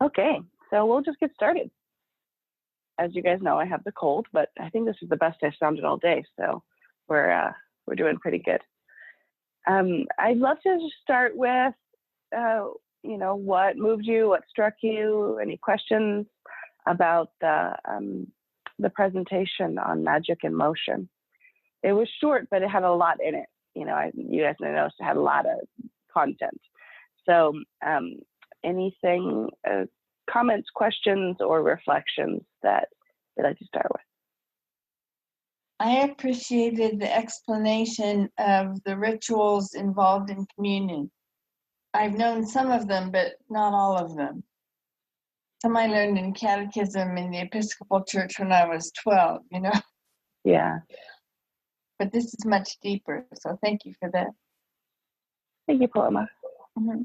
Okay, so we'll just get started. As you guys know, I have the cold, but I think this is the best I've sounded all day, so we're doing pretty good. I'd love to just start with, what moved you, what struck you, any questions about the presentation on magic and motion. It was short, but it had a lot in it. You guys noticed it had a lot of content. So anything, comments, questions, or reflections that we'd like to start with? I appreciated the explanation of the rituals involved in communion. I've known some of them, but not all of them. Some I learned in catechism in the Episcopal Church when I was 12, Yeah. But this is much deeper, so thank you for that. Thank you, Paloma. Mm-hmm.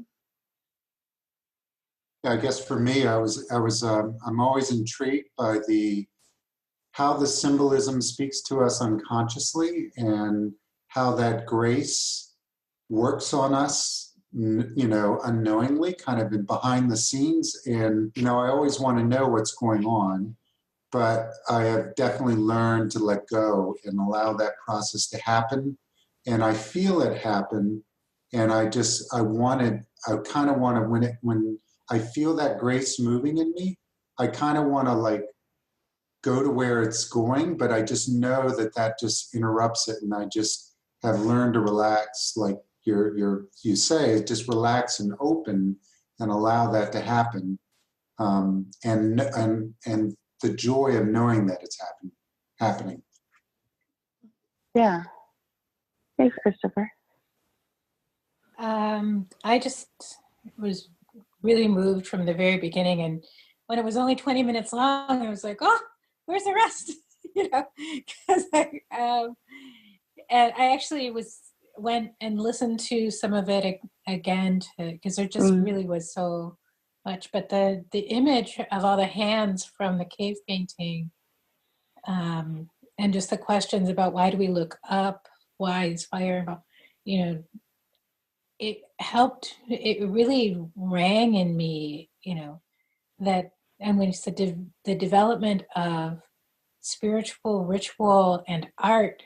I guess for me, I'm always intrigued by how the symbolism speaks to us unconsciously and how that grace works on us, unknowingly, kind of behind the scenes. And, I always want to know what's going on, but I have definitely learned to let go and allow that process to happen. And I feel it happen. And I kind of want to, when I feel that grace moving in me, I kind of want to go to where it's going, but I just know that just interrupts it. And I just have learned to relax, like you say, just relax and open and allow that to happen. And the joy of knowing that it's happening. Yeah. Thanks, Christopher. I just was really moved from the very beginning, and when it was only 20 minutes long, I was like, oh, where's the rest? Because and I actually went and listened to some of it again because there just really was so much. But the image of all the hands from the cave painting, and just the questions about why do we look up, why is fire, it helped. It really rang in me, that. And when you said the development of spiritual ritual and art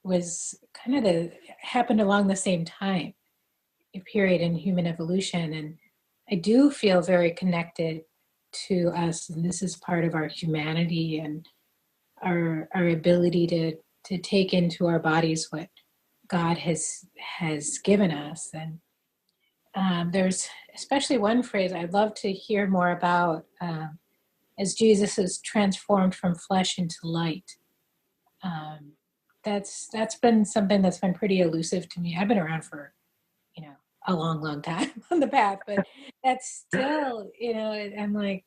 was kind of happened along the same time, a period in human evolution. And I do feel very connected to us, and this is part of our humanity and our ability to take into our bodies what God has given us. And there's especially one phrase I'd love to hear more about, as Jesus is transformed from flesh into light. That's been something that's been pretty elusive to me. I've been around for, a long, long time on the path, but that's still, I'm like,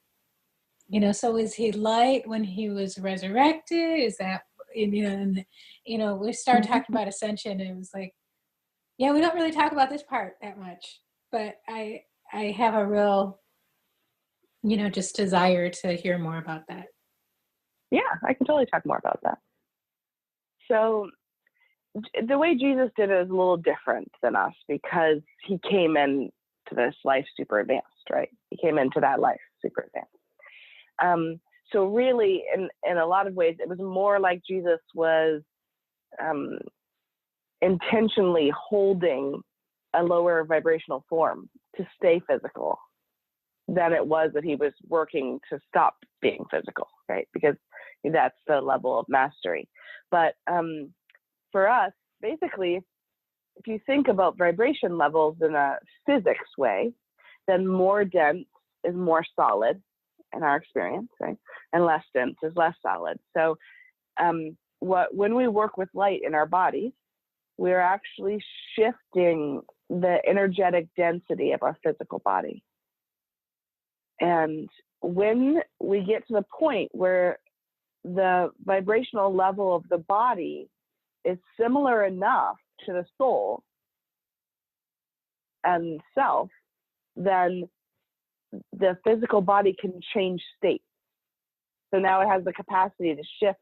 so is he light when he was resurrected? Is that, we started talking about ascension, and it was like, yeah, we don't really talk about this part that much, but I have a real, just desire to hear more about that. Yeah, I can totally talk more about that. So the way Jesus did it is a little different than us because he came into this life super advanced, right? He came into that life super advanced. So really, in a lot of ways, it was more like Jesus was intentionally holding a lower vibrational form to stay physical than it was that he was working to stop being physical, right? Because that's the level of mastery. But for us, basically, if you think about vibration levels in a physics way, then more dense is more solid in our experience, right? And less dense is less solid. So when we work with light in our bodies, we're actually shifting the energetic density of our physical body. And when we get to the point where the vibrational level of the body is similar enough to the soul and self, then the physical body can change state. So now it has the capacity to shift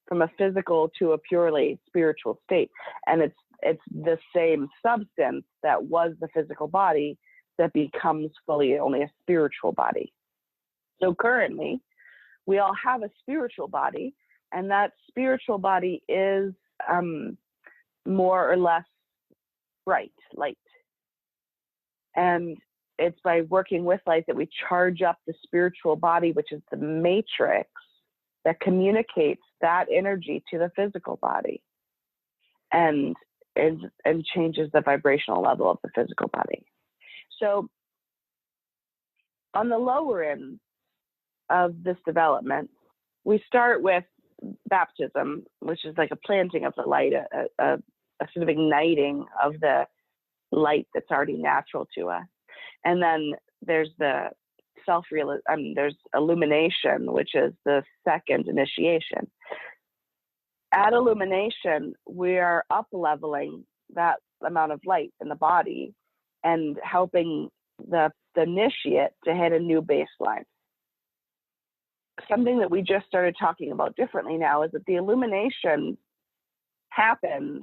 from a physical to a purely spiritual state. And it's the same substance that was the physical body that becomes fully only a spiritual body. So currently, we all have a spiritual body, and that spiritual body is more or less bright light. And it's by working with light that we charge up the spiritual body, which is the matrix that communicates that energy to the physical body and changes the vibrational level of the physical body. So on the lower end of this development, we start with baptism, which is like a planting of the light, a sort of igniting of the light that's already natural to us. And then there's the there's illumination, which is the second initiation. At illumination, we are up leveling that amount of light in the body and helping the initiate to hit a new baseline. Something that we just started talking about differently now is that the illumination happens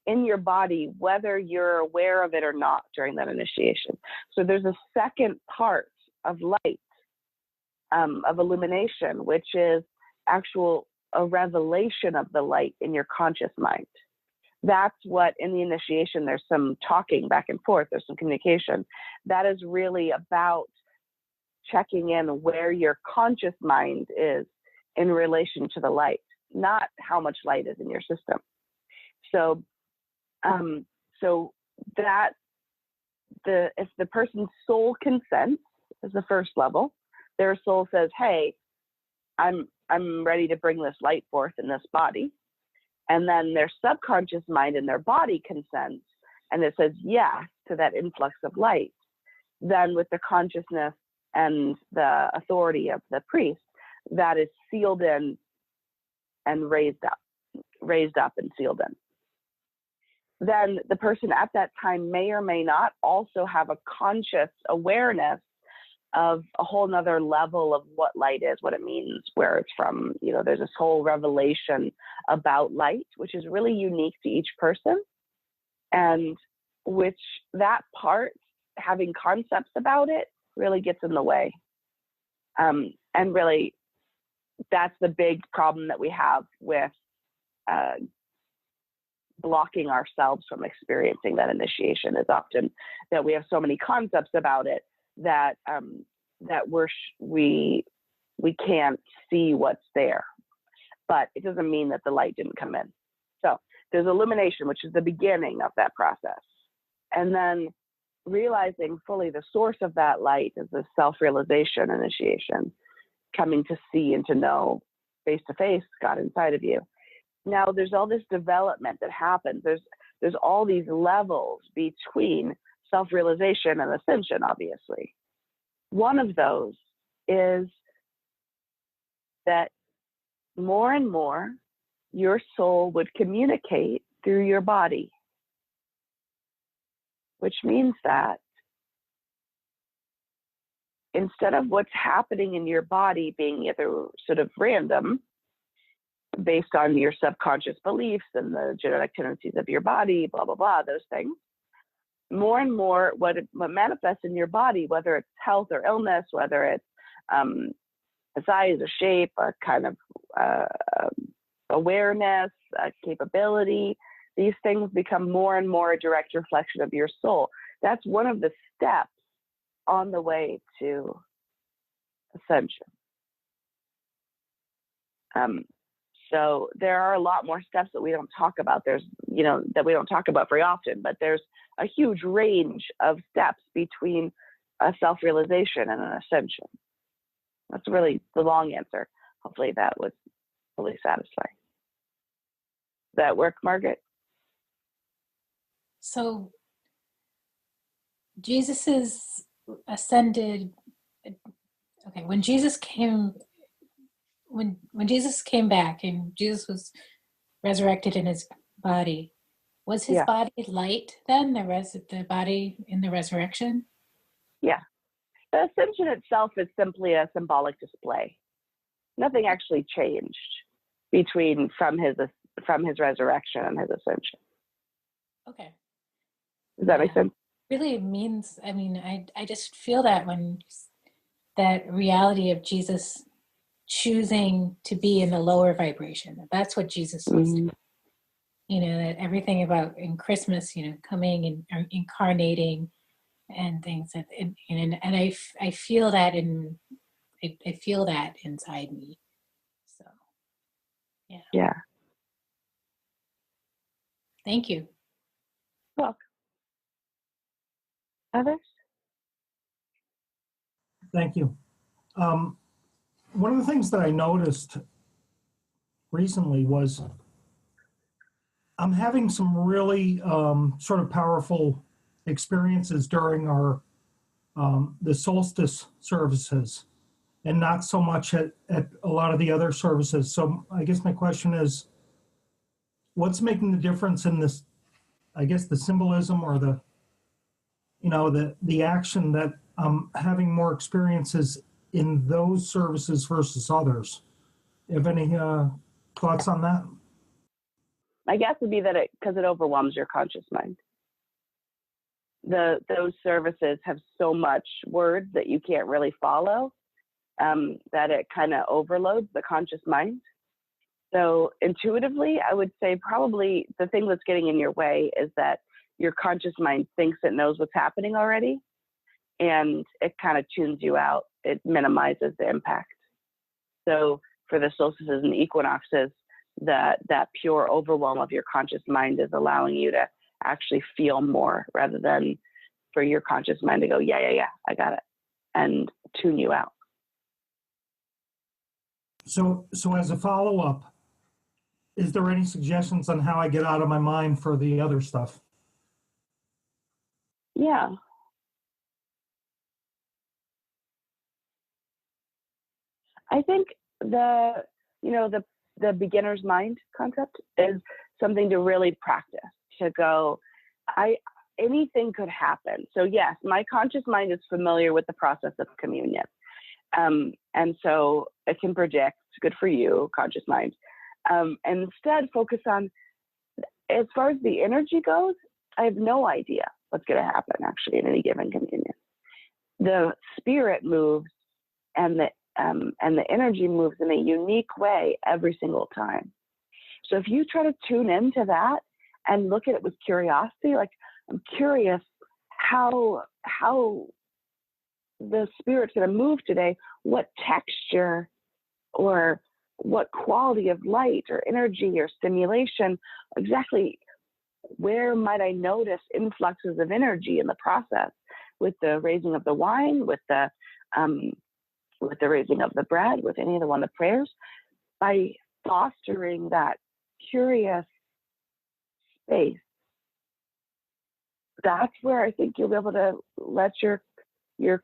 in your body, whether you're aware of it or not during that initiation. So there's a second part of light, of illumination, which is a revelation of the light in your conscious mind. That's what, in the initiation, there's some talking back and forth, there's some communication. That is really about checking in where your conscious mind is in relation to the light, not how much light is in your system. So, if the person's soul consents is the first level, their soul says, "Hey, I'm ready to bring this light forth in this body," and then their subconscious mind and their body consents, and it says yes to that influx of light. Then, with the consciousness and the authority of the priest, that is sealed in and raised up and sealed in. Then the person at that time may or may not also have a conscious awareness of a whole nother level of what light is, what it means, where it's from. There's this whole revelation about light, which is really unique to each person, and which that part, having concepts about it, really gets in the way. And really, that's the big problem that we have with blocking ourselves from experiencing that initiation, is often that we have so many concepts about it that we can't see what's there. But it doesn't mean that the light didn't come in. So there's illumination, which is the beginning of that process. And then realizing fully the source of that light is the self-realization initiation, coming to see and to know face to face God inside of you. Now there's all this development that happens. There's all these levels between self-realization and ascension, obviously. One of those is that more and more your soul would communicate through your body, which means that instead of what's happening in your body being either sort of random, based on your subconscious beliefs and the genetic tendencies of your body, blah, blah, blah, those things, more and more what manifests in your body, whether it's health or illness, whether it's a size, a shape, a kind of awareness, a capability, these things become more and more a direct reflection of your soul. That's one of the steps on the way to ascension. So there are a lot more steps that we don't talk about. That we don't talk about very often, but there's a huge range of steps between a self-realization and an ascension. That's really the long answer. Hopefully that was fully satisfying. Does that work, Margaret? So Jesus is ascended. Okay, when Jesus came back and Jesus was resurrected in his body, was his body light then? The body in the resurrection? Yeah. The ascension itself is simply a symbolic display. Nothing actually changed from his resurrection and his ascension. Okay. Does that make sense? Really means, I just feel that that reality of Jesus choosing to be in the lower vibration. That's what Jesus was doing. That everything about in Christmas, coming and incarnating and things, and I feel that I feel that inside me. So, yeah. Yeah. Thank you. Welcome. Others? Thank you. One of the things that I noticed recently was I'm having some really sort of powerful experiences during our the solstice services, and not so much at a lot of the other services. So I guess my question is, what's making the difference in this, I guess, the symbolism or the action that I'm having more experiences in those services versus others? You have any thoughts on that? My guess would be that because it overwhelms your conscious mind. Those services have so much words that you can't really follow, that it kind of overloads the conscious mind. So intuitively, I would say probably the thing that's getting in your way is that your conscious mind thinks it knows what's happening already, and it kind of tunes you out. It minimizes the impact. So for the solstices and equinoxes, that pure overwhelm of your conscious mind is allowing you to actually feel more, rather than for your conscious mind to go, yeah, I got it, and tune you out. So as a follow-up, is there any suggestions on how I get out of my mind for the other stuff? Yeah. I think the beginner's mind concept is something to really practice, to go, anything could happen. So yes, my conscious mind is familiar with the process of communion. And so it can predict, good for you, conscious mind. And instead focus on, as far as the energy goes, I have no idea what's going to happen actually in any given communion. The spirit moves and the energy moves in a unique way every single time. So if you try to tune into that and look at it with curiosity, like, I'm curious how the spirit's going to move today, what texture or what quality of light or energy or stimulation, exactly where might I notice influxes of energy in the process, with the raising of the wine, with the raising of the bread, with any of the prayers, by fostering that curious space. That's where I think you'll be able to let your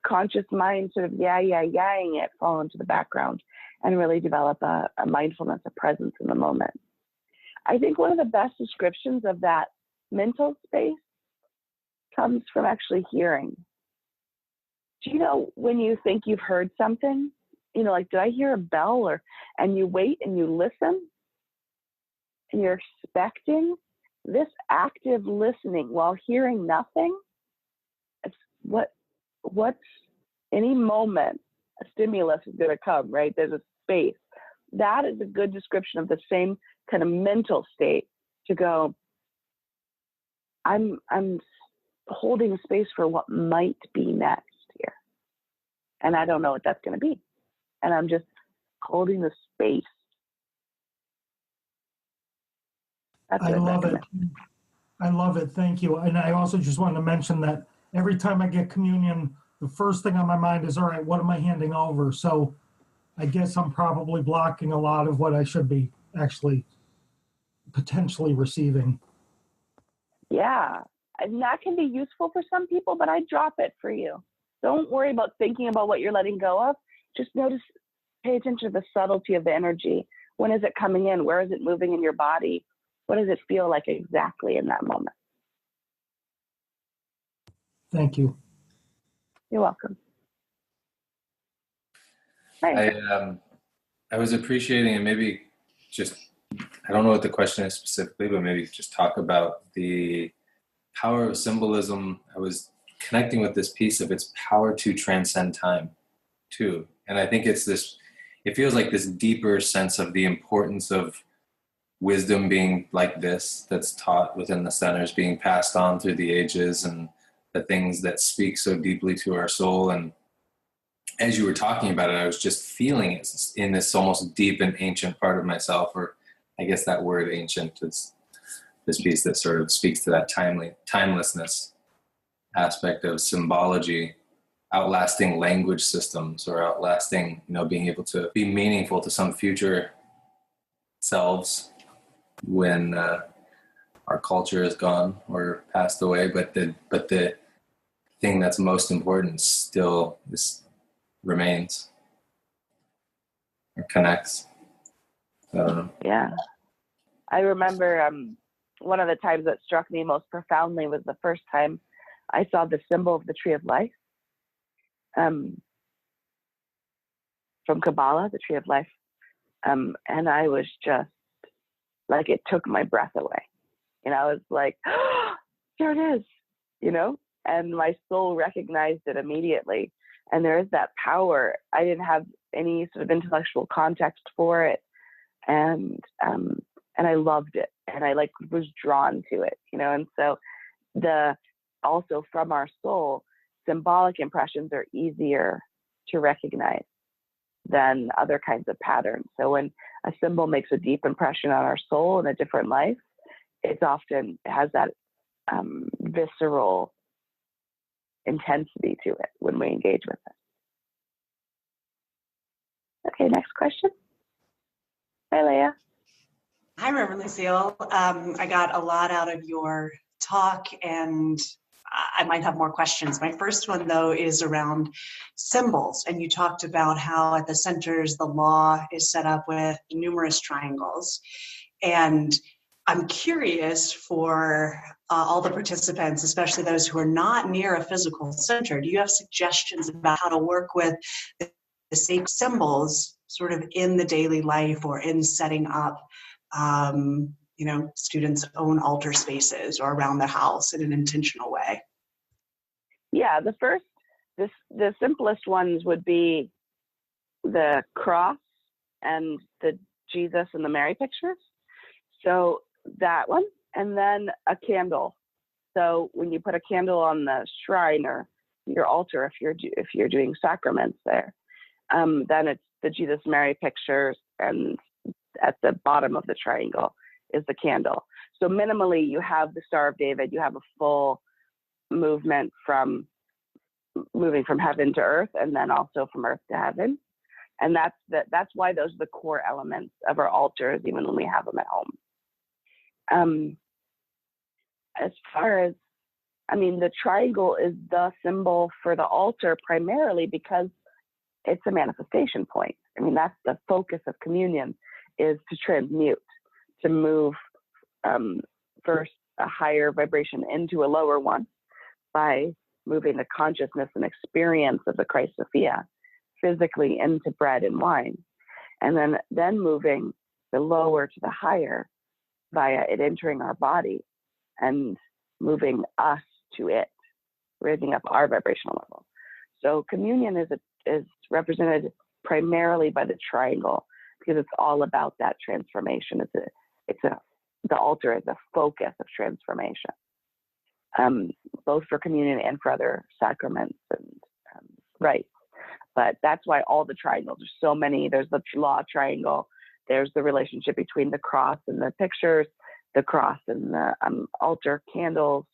conscious mind sort of yaing it fall into the background and really develop a mindfulness, a presence in the moment. I think one of the best descriptions of that mental space comes from actually hearing. Do you know when you think you've heard something, like, did I hear a bell? And you wait and you listen and you're expecting this active listening while hearing nothing. It's what's any moment a stimulus is going to come, right? There's a space. That is a good description of the same kind of mental state, to go, I'm holding space for what might be next here. And I don't know what that's going to be. And I'm just holding the space. That's I love it. I love it. Thank you. And I also just wanted to mention that every time I get communion, the first thing on my mind is, all right, what am I handing over? So I guess I'm probably blocking a lot of what I should be actually potentially receiving. Yeah. And that can be useful for some people, but I drop it for you. Don't worry about thinking about what you're letting go of. Just notice, pay attention to the subtlety of the energy. When is it coming in? Where is it moving in your body? What does it feel like exactly in that moment? Thank you. You're welcome. Right. I was appreciating, and maybe just, I don't know what the question is specifically, but maybe just talk about the power of symbolism. I was connecting with this piece of its power to transcend time. too. And I think it feels like this deeper sense of the importance of wisdom being like this, that's taught within the centers, being passed on through the ages, and the things that speak so deeply to our soul. And as you were talking about it, I was just feeling it in this almost deep and ancient part of myself, or I guess that word ancient is this piece that sort of speaks to that timelessness aspect of symbology, outlasting language systems, or outlasting, being able to be meaningful to some future selves when our culture is gone or passed away. But the thing that's most important still remains or connects. I don't know. Yeah. I remember one of the times that struck me most profoundly was the first time I saw the symbol of the tree of life from Kabbalah, the tree of life. And I was just like, it took my breath away. I was like, oh, there it is, and my soul recognized it immediately. And there is that power. I didn't have any sort of intellectual context for it. And I loved it. And I was drawn to it, and so also from our soul, symbolic impressions are easier to recognize than other kinds of patterns. So when a symbol makes a deep impression on our soul in a different life, it has that visceral intensity to it when we engage with it. Okay, next question. Hi, Leah. Hi, Reverend Lucille. I got a lot out of your talk, and I might have more questions. My first one, though, is around symbols. And you talked about how at the centers, the law is set up with numerous triangles. And I'm curious for all the participants, especially those who are not near a physical center, do you have suggestions about how to work with the sacred symbols sort of in the daily life or in setting up students' own altar spaces or around the house in an intentional way? Yeah, the simplest ones would be the cross and the Jesus and the Mary pictures. So that one, and then a candle. So when you put a candle on the shrine or your altar, if you're doing sacraments there, then it's the Jesus Mary pictures, and at the bottom of the triangle is the candle. So minimally, you have the Star of David. You have a full movement from moving from heaven to earth, and then also from earth to heaven. And that's why those are the core elements of our altars, even when we have them at home. As far as, the triangle is the symbol for the altar primarily because it's a manifestation point. That's the focus of communion, is to transmute, to move first a higher vibration into a lower one by moving the consciousness and experience of the Christ Sophia physically into bread and wine, and then moving the lower to the higher via it entering our body and moving us to it, raising up our vibrational level. So communion is represented primarily by the triangle because it's all about that transformation. The altar is a focus of transformation, both for communion and for other sacraments and rites. But that's why all the triangles, there's so many. There's the law triangle. There's the relationship between the cross and the pictures, the cross and the altar candles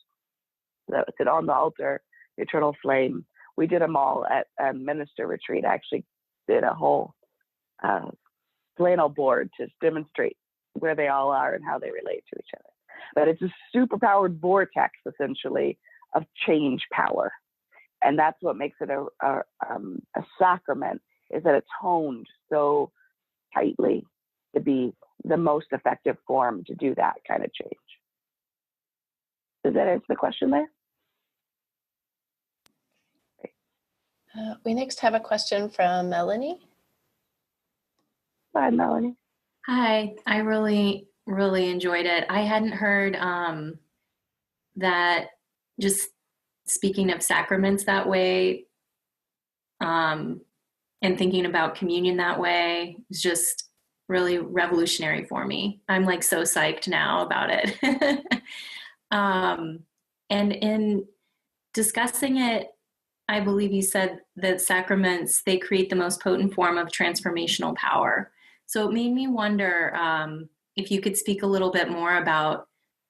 that sit on the altar, the eternal flame. We did them all at a minister retreat. I actually did a whole flannel board to demonstrate where they all are and how they relate to each other. But it's a super-powered vortex, essentially, of change power. And that's what makes it a sacrament, is that it's honed so tightly to be the most effective form to do that kind of change. Does that answer the question there? We next have a question from Melanie. Hi, Melanie. Hi, I really, really enjoyed it. I hadn't heard that, just speaking of sacraments that way, and thinking about communion that way is just really revolutionary for me. I'm like so psyched now about it. And in discussing it, I believe you said that sacraments, they create the most potent form of transformational power. So it made me wonder if you could speak a little bit more about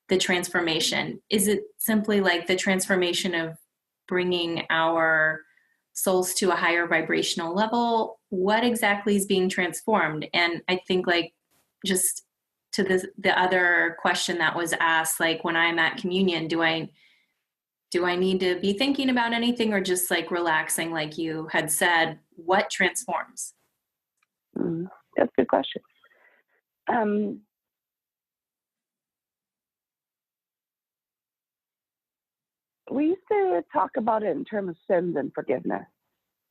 the transformation. Is it simply like the transformation of bringing our souls to a higher vibrational level? What exactly is being transformed? And I think like just to the other question that was asked, like when I'm at communion, do I need to be thinking about anything or just like relaxing, like you had said? What transforms? That's a good question. We used to talk about it in terms of sins and forgiveness,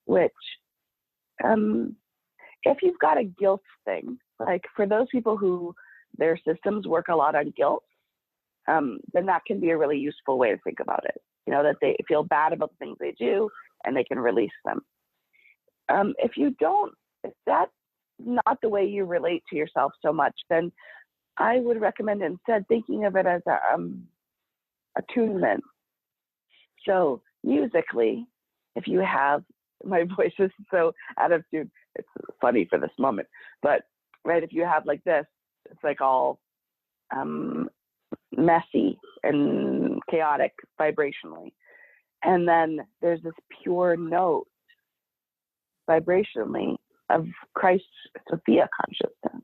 which if you've got a guilt thing, like for those people who their systems work a lot on guilt, then that can be a really useful way to think about it. You know, that they feel bad about the things they do and they can release them. If that's not the way you relate to yourself so much, then I would recommend instead thinking of it as attunement. So musically, if you have, my voice is so out of tune, it's funny for this moment, but right, if you have like this, it's like all messy and chaotic vibrationally. And then there's this pure note vibrationally of Christ Sophia consciousness.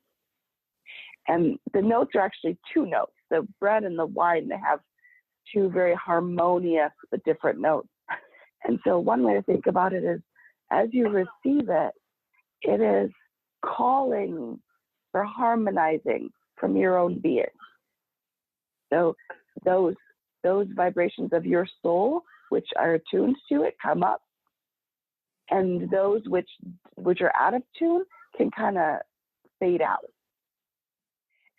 And the notes are actually two notes. The bread and the wine, they have two very harmonious but different notes. And so one way to think about it is as you receive it, it is calling or harmonizing from your own being. So those vibrations of your soul, which are attuned to it, come up. And those which are out of tune can kind of fade out.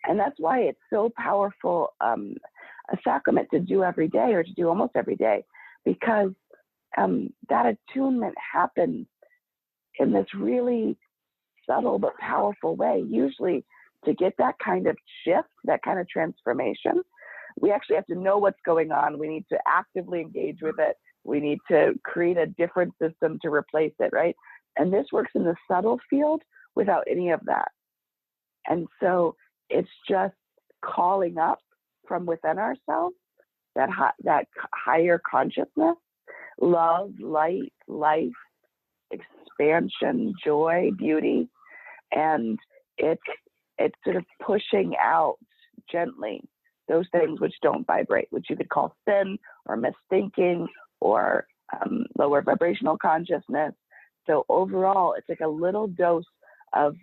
And that's why it's so powerful, a sacrament to do every day or to do almost every day, because that attunement happens in this really subtle but powerful way. Usually to get that kind of shift, that kind of transformation, we actually have to know what's going on. We need to actively engage with it. We need to create a different system to replace it, right? And this works in the subtle field without any of that. And so it's just calling up from within ourselves that higher consciousness, love, light, life, expansion, joy, beauty, and it's sort of pushing out gently those things which don't vibrate, which you could call sin or misthinking or lower vibrational consciousness. So overall, it's like a little dose of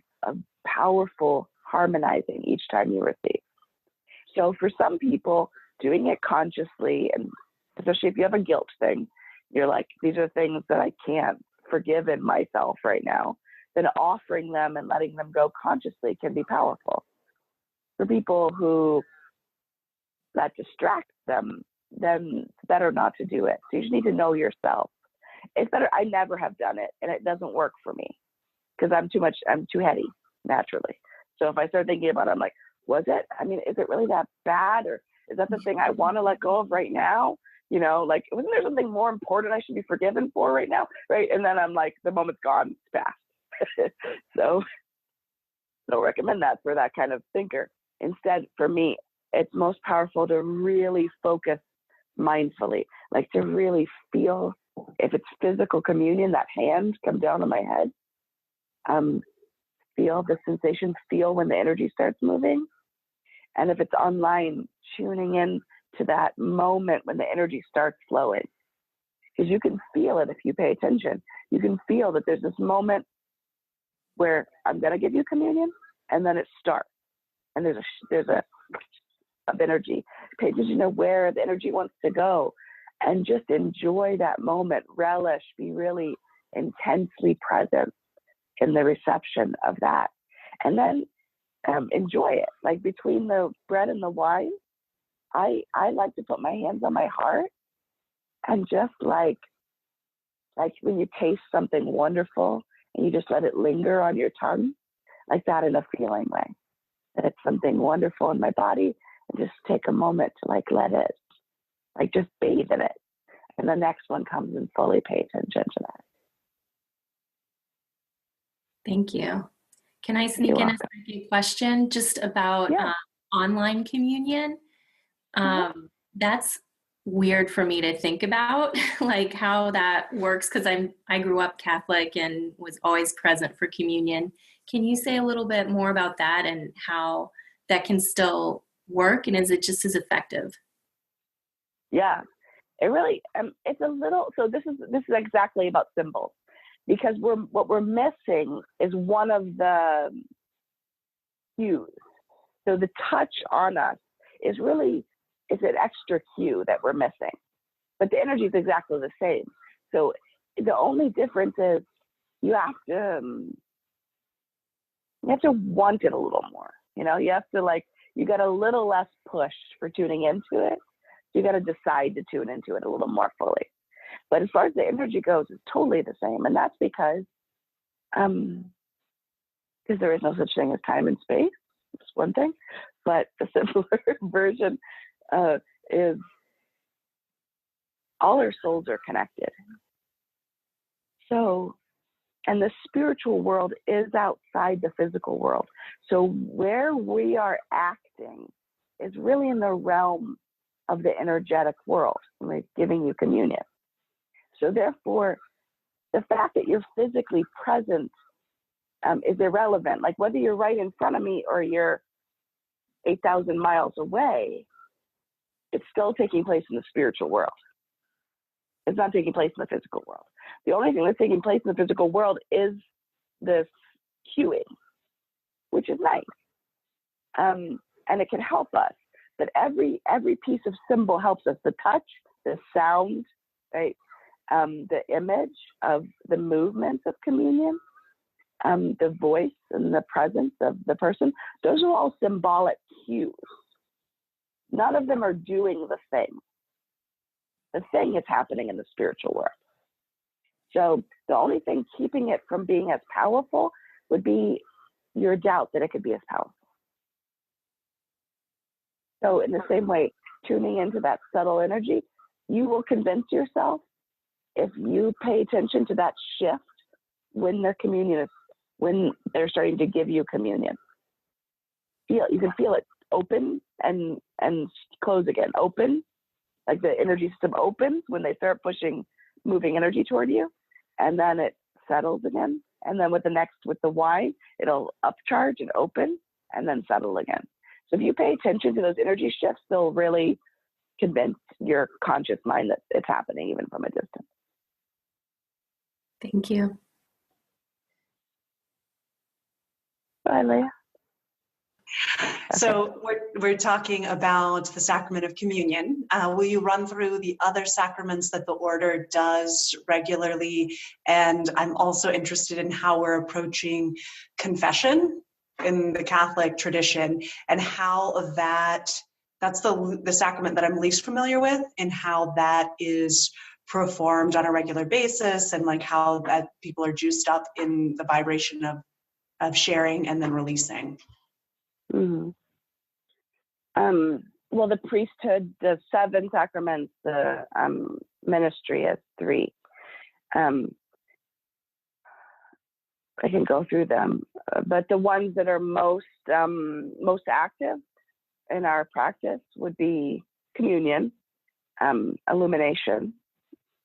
powerful harmonizing each time you receive. So for some people, doing it consciously, and especially if you have a guilt thing, you're like, these are things that I can't forgive in myself right now, then offering them and letting them go consciously can be powerful. For people who that distracts them, then it's better not to do it. So you just need to know yourself. It's better. I never have done it, and it doesn't work for me because I'm too heady naturally. So if I start thinking about it, I'm like, was it? I mean, is it really that bad? Or is that the thing I want to let go of right now? You know, like, wasn't there something more important I should be forgiven for right now? Right. And then I'm like, the moment's gone, it's past. So don't recommend that for that kind of thinker. Instead, for me, it's most powerful to really focus mindfully, like to really feel, if it's physical communion, that hand come down on my head, feel the sensation, feel when the energy starts moving. And if it's online, tuning in to that moment when the energy starts flowing, because you can feel it if you pay attention. You can feel that there's this moment where I'm going to give you communion, and then it starts, and there's a of energy. Pay attention to where the energy wants to go, and just enjoy that moment. Relish, be really intensely present in the reception of that, and then enjoy it. Like between the bread and the wine, I like to put my hands on my heart and just like when you taste something wonderful and you just let it linger on your tongue, like that in a feeling way. That it's something wonderful in my body, and just take a moment to like let it, like just bathe in it. And the next one comes and fully pay attention to that. Thank you. Can I sneak in a second question just about online communion? That's weird for me to think about, like how that works, because I grew up Catholic and was always present for communion. Can you say a little bit more about that and how that can still work, and is it just as effective? Yeah, it really it's a little. So this is exactly about symbols, because what we're missing is one of the cues. So the touch on us is an extra cue that we're missing, but the energy is exactly the same. So the only difference is you have to want it a little more. You have to you got a little less push for tuning into it. You got to decide to tune into it a little more fully. But as far as the energy goes, it's totally the same, and that's because there is no such thing as time and space. It's one thing, but the simpler version is all our souls are connected. So, and the spiritual world is outside the physical world. So where we are acting is really in the realm of the energetic world, like giving you communion. So therefore, the fact that you're physically present is irrelevant. Like whether you're right in front of me or you're 8,000 miles away, it's still taking place in the spiritual world. It's not taking place in the physical world. The only thing that's taking place in the physical world is this cueing, which is nice. And it can help us. But every piece of symbol helps us. The touch, the sound, right? The image of the movements of communion, the voice and the presence of the person. Those are all symbolic cues. None of them are doing the thing. The thing is happening in the spiritual world. So the only thing keeping it from being as powerful would be your doubt that it could be as powerful. So in the same way, tuning into that subtle energy, you will convince yourself, if you pay attention to that shift when when they're starting to give you communion. You can feel it open and close again. Open, like the energy system opens when they start moving energy toward you, and then it settles again. And then with the wine, it'll upcharge and open and then settle again. So if you pay attention to those energy shifts, they'll really convince your conscious mind that it's happening even from a distance. Thank you. Bye, Leah. So we're talking about the sacrament of communion. Will you run through the other sacraments that the order does regularly? And I'm also interested in how we're approaching confession in the Catholic tradition, and how that's the sacrament that I'm least familiar with, and how that is performed on a regular basis, and like how that people are juiced up in the vibration of sharing and then releasing. Mm-hmm. Well, the priesthood, the 7 sacraments, the ministry is 3. I can go through them, but the ones that are most active in our practice would be communion, illumination.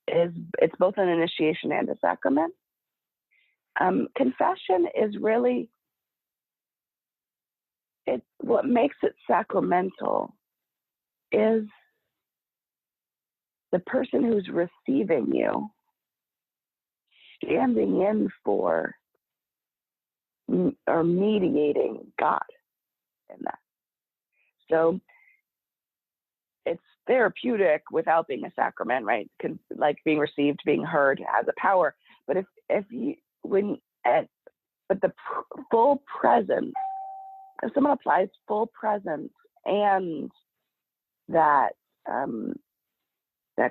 It's both an initiation and a sacrament. Confession is really what makes it sacramental is the person who's receiving you standing in for or mediating God in that. So it's therapeutic without being a sacrament, right? Like being received, being heard has a power. But but the full presence, if someone applies full presence and that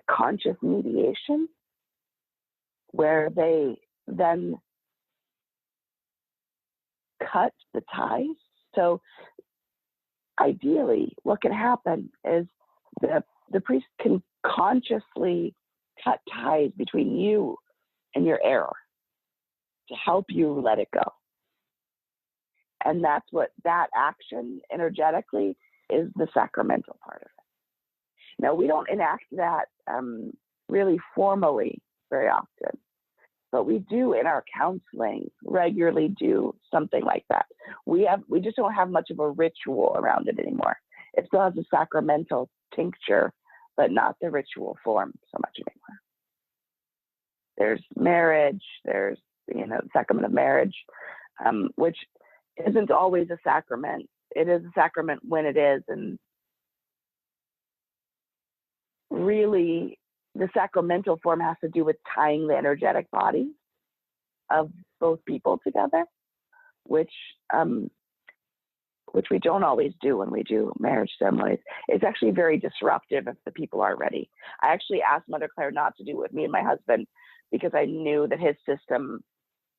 conscious mediation, where they then cut the ties. So ideally, what can happen is the priest can consciously cut ties between you and your error to help you let it go. And that's what that action energetically is, the sacramental part of it. Now, we don't enact that really formally very often, but we do in our counseling regularly do something like that. We just don't have much of a ritual around it anymore. It still has a sacramental tincture, but not the ritual form so much anymore. There's marriage, there's the sacrament of marriage, which isn't always a sacrament. It is a sacrament when it is, and really the sacramental form has to do with tying the energetic bodies of both people together, which we don't always do when we do marriage ceremonies. It's actually very disruptive if the people aren't ready. I actually asked Mother Claire not to do it with me and my husband because I knew that his system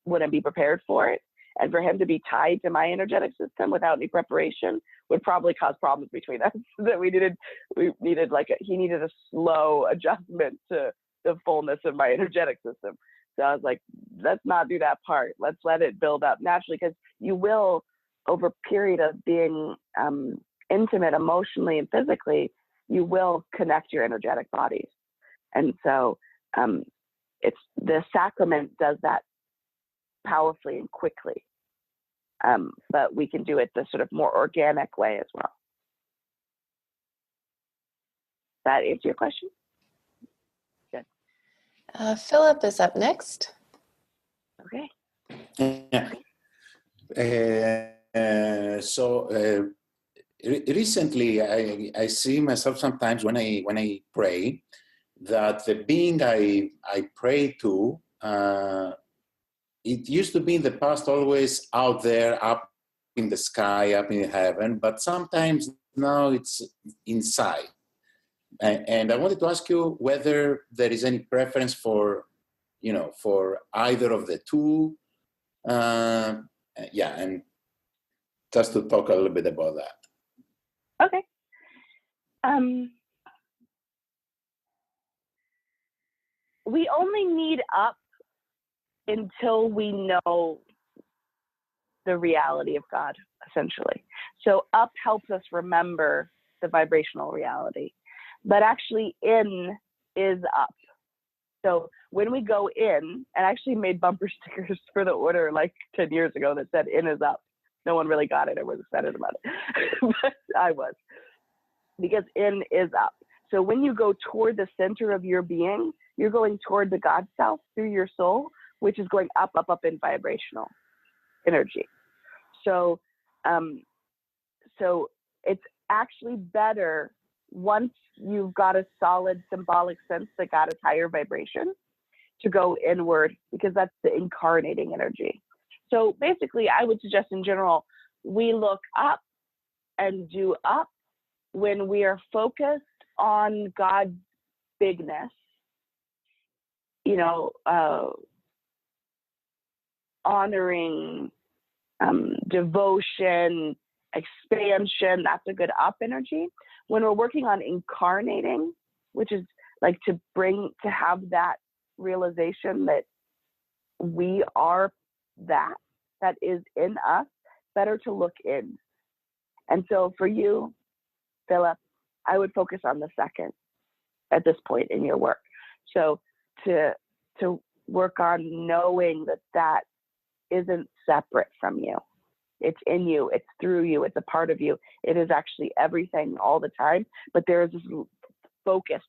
wouldn't be prepared for it. And for him to be tied to my energetic system without any preparation would probably cause problems between us. That he needed a slow adjustment to the fullness of my energetic system. So I was like, let's not do that part. Let's let it build up naturally, because you will, over a period of being intimate emotionally and physically, you will connect your energetic bodies. And so it's the sacrament does that powerfully and quickly, but we can do it the sort of more organic way as well. That answer your question? Good. Philip is up next. Okay. Yeah. Recently, I see myself sometimes when I pray that the being I pray to, it used to be in the past always out there, up in the sky, up in heaven, but sometimes now it's inside. And I wanted to ask you whether there is any preference for either of the two. And just to talk a little bit about that. Okay. We only need up until we know the reality of God, essentially. So up helps us remember the vibrational reality, but actually in is up. So when we go in, and I actually made bumper stickers for the order like 10 years ago that said in is up. No one really got it. I was excited about it, but I was, because in is up. So when you go toward the center of your being, you're going toward the God self through your soul, which is going up, up, up in vibrational energy. So, so it's actually better once you've got a solid symbolic sense that God is higher vibration to go inward, because that's the incarnating energy. So basically, I would suggest in general, we look up and do up when we are focused on God's bigness, honoring, devotion, expansion. That's a good up energy. When we're working on incarnating, which is like to have that realization that we are that is in us, better to look in. And so for you, Philip, I would focus on the second at this point in your work. So to work on knowing that isn't separate from you. It's in you, it's through you, it's a part of you. It is actually everything all the time, but there is this focused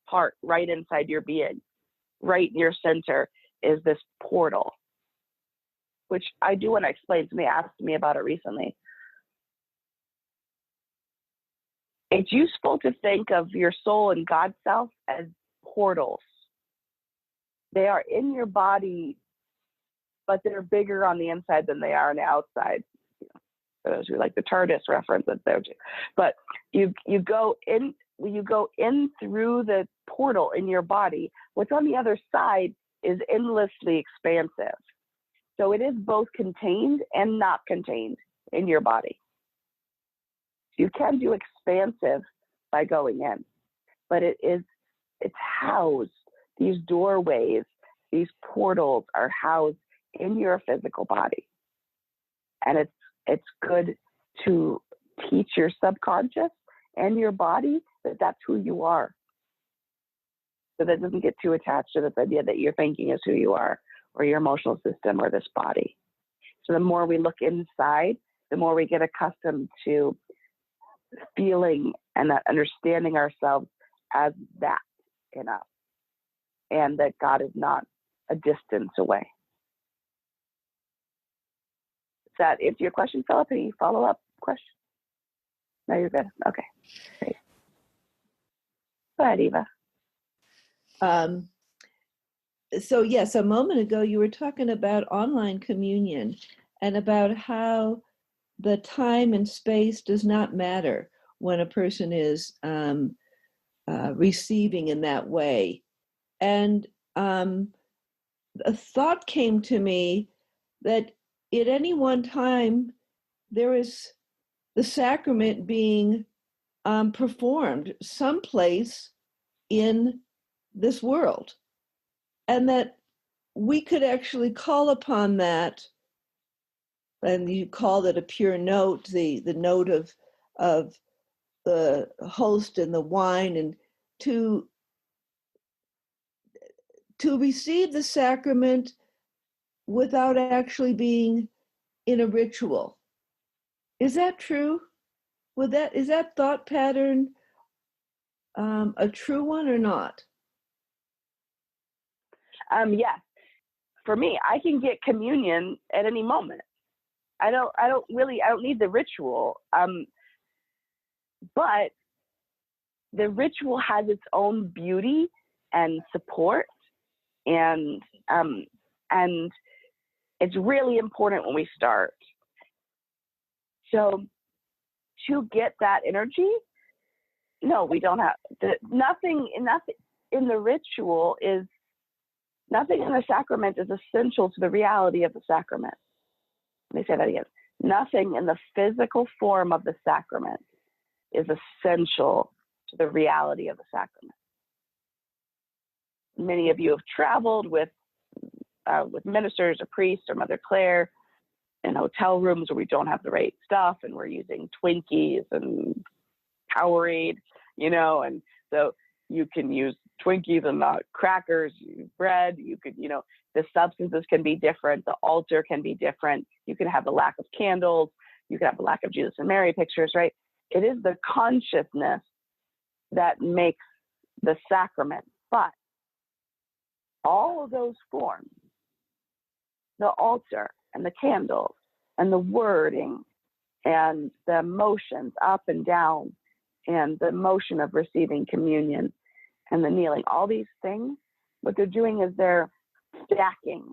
part right inside your being. Right in your center is this portal, which I do want to explain. Somebody asked me about it recently. It's useful to think of your soul and God's self as portals. They are in your body, but they're bigger on the inside than they are on the outside. For those who like the TARDIS reference, that's there too. But you go in through the portal in your body. What's on the other side is endlessly expansive. So it is both contained and not contained in your body. You can do expansive by going in, but it's housed. These doorways, these portals are housed in your physical body. And it's good to teach your subconscious and your body that that's who you are. So that doesn't get too attached to this idea that your thinking is who you are, or your emotional system, or this body. So the more we look inside, the more we get accustomed to feeling and that understanding ourselves as that in us, and that God is not a distance away. Does that answer your question, Philip? Any follow-up question? No, you're good. Okay, great. Go ahead, Eva. So yes, a moment ago you were talking about online communion and about how the time and space does not matter when a person is receiving in that way. And a thought came to me that at any one time there is the sacrament being performed someplace in this world, and that we could actually call upon that, and you called it a pure note, the note of the host and the wine, and to receive the sacrament without actually being in a ritual. Is that true? Is that thought pattern a true one or not? Yes. For me, I can get communion at any moment. I don't need the ritual. But the ritual has its own beauty and support, and it's really important when we start. So to get that energy, no, we don't have nothing in the ritual is. Nothing in the sacrament is essential to the reality of the sacrament. Let me say that again. Nothing in the physical form of the sacrament is essential to the reality of the sacrament. Many of you have traveled with ministers or priests or Mother Claire in hotel rooms where we don't have the right stuff and we're using Twinkies and Powerade, and so you can use Twinkies and not crackers, bread. You could, the substances can be different. The altar can be different. You can have a lack of candles. You can have a lack of Jesus and Mary pictures, right? It is the consciousness that makes the sacrament. But all of those forms, the altar and the candles and the wording and the emotions up and down and the motion of receiving communion and the kneeling, all these things, what they're doing is they're stacking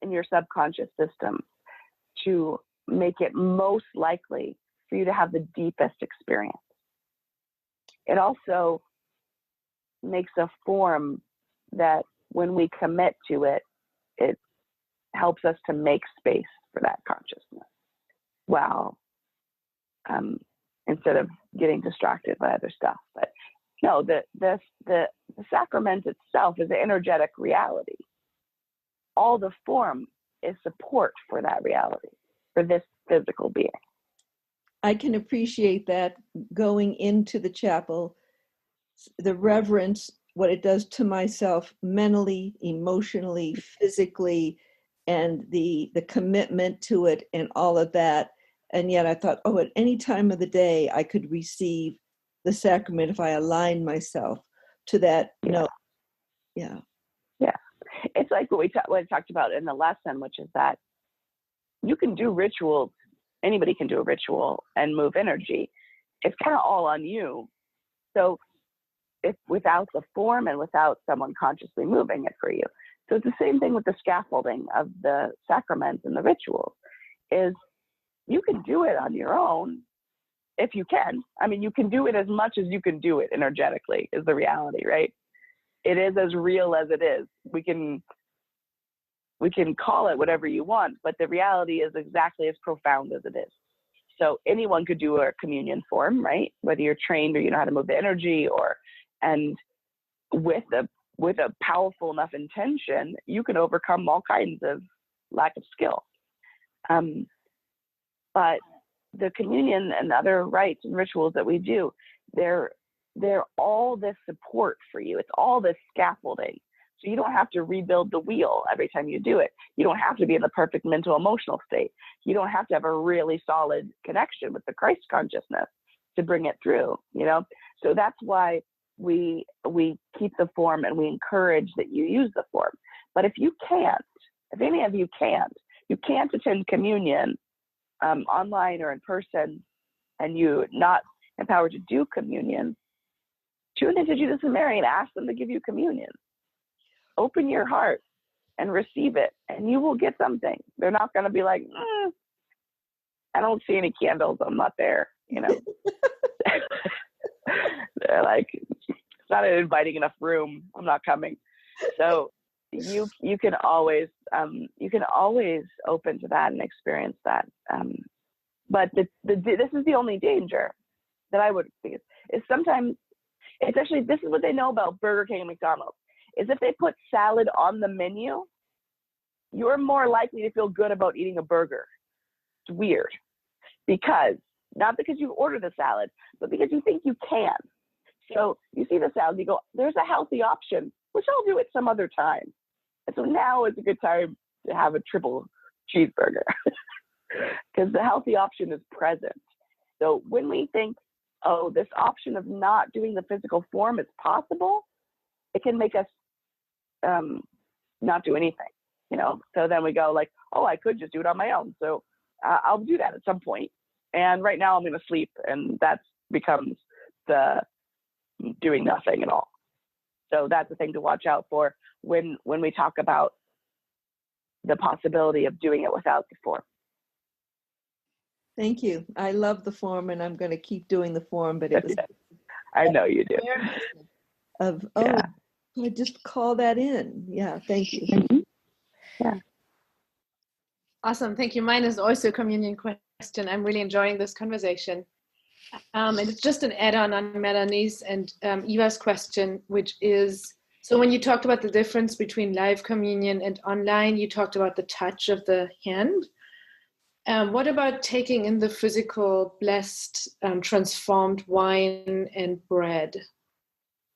in your subconscious system to make it most likely for you to have the deepest experience. It also makes a form that when we commit to it, it helps us to make space for that consciousness. Wow. Instead of getting distracted by other stuff. But no, the sacrament itself is an energetic reality. All the form is support for that reality, for this physical being. I can appreciate that going into the chapel, the reverence, what it does to myself mentally, emotionally, physically, and the commitment to it and all of that. And yet I thought, at any time of the day, I could receive the sacrament if I align myself to that note. Yeah. Yeah. It's like what I talked about in the lesson, which is that you can do rituals. Anybody can do a ritual and move energy. It's kind of all on you. So if without the form and without someone consciously moving it for you. So it's the same thing with the scaffolding of the sacraments and the rituals is you can do it on your own if you can. I mean, you can do it as much as you can do it energetically is the reality, right? It is as real as it is. We can we can call it whatever you want, but the reality is exactly as profound as it is. So anyone could do a communion form, right? Whether you're trained or you know how to move the energy, and with a powerful enough intention, you can overcome all kinds of lack of skill. But the communion and other rites and rituals that we do, they're all this support for you. It's all this scaffolding. So you don't have to rebuild the wheel every time you do it. You don't have to be in the perfect mental emotional state. You don't have to have a really solid connection with the Christ consciousness to bring it through, you know? So that's why we keep the form, and we encourage that you use the form. But if any of you can't attend communion online or in person, and you're not empowered to do communion, tune into Jesus and Mary and ask them to give you communion. Open your heart and receive it, and you will get something. They're not going to be like, I don't see any candles, I'm not there, you know. They're like, it's not an inviting enough room, I'm not coming. So you can always open to that and experience that. But this is the only danger that I would think is sometimes it's actually, this is what they know about Burger King and McDonald's, is if they put salad on the menu, you're more likely to feel good about eating a burger. It's weird. Not because you order the salad, but because you think you can. So you see the salad, you go, there's a healthy option, which I'll do at some other time. And so now is a good time to have a triple cheeseburger because the healthy option is present. So when we think, oh, this option of not doing the physical form is possible, it can make us not do anything, you know? So then we go like, oh, I could just do it on my own. So I'll do that at some point. And right now I'm going to sleep, and that becomes the doing nothing at all. So that's the thing to watch out for when we talk about the possibility of doing it without the form. Thank you. I love the form, and I'm going to keep doing the form, but it was I know you do. I just call that in. Yeah, thank you. Yeah. Awesome. Thank you. Mine is also a communion question. I'm really enjoying this conversation. And it's just an add-on on Melanie's and Eva's question, which is, so when you talked about the difference between live communion and online, you talked about the touch of the hand. What about taking in the physical, blessed, transformed wine and bread?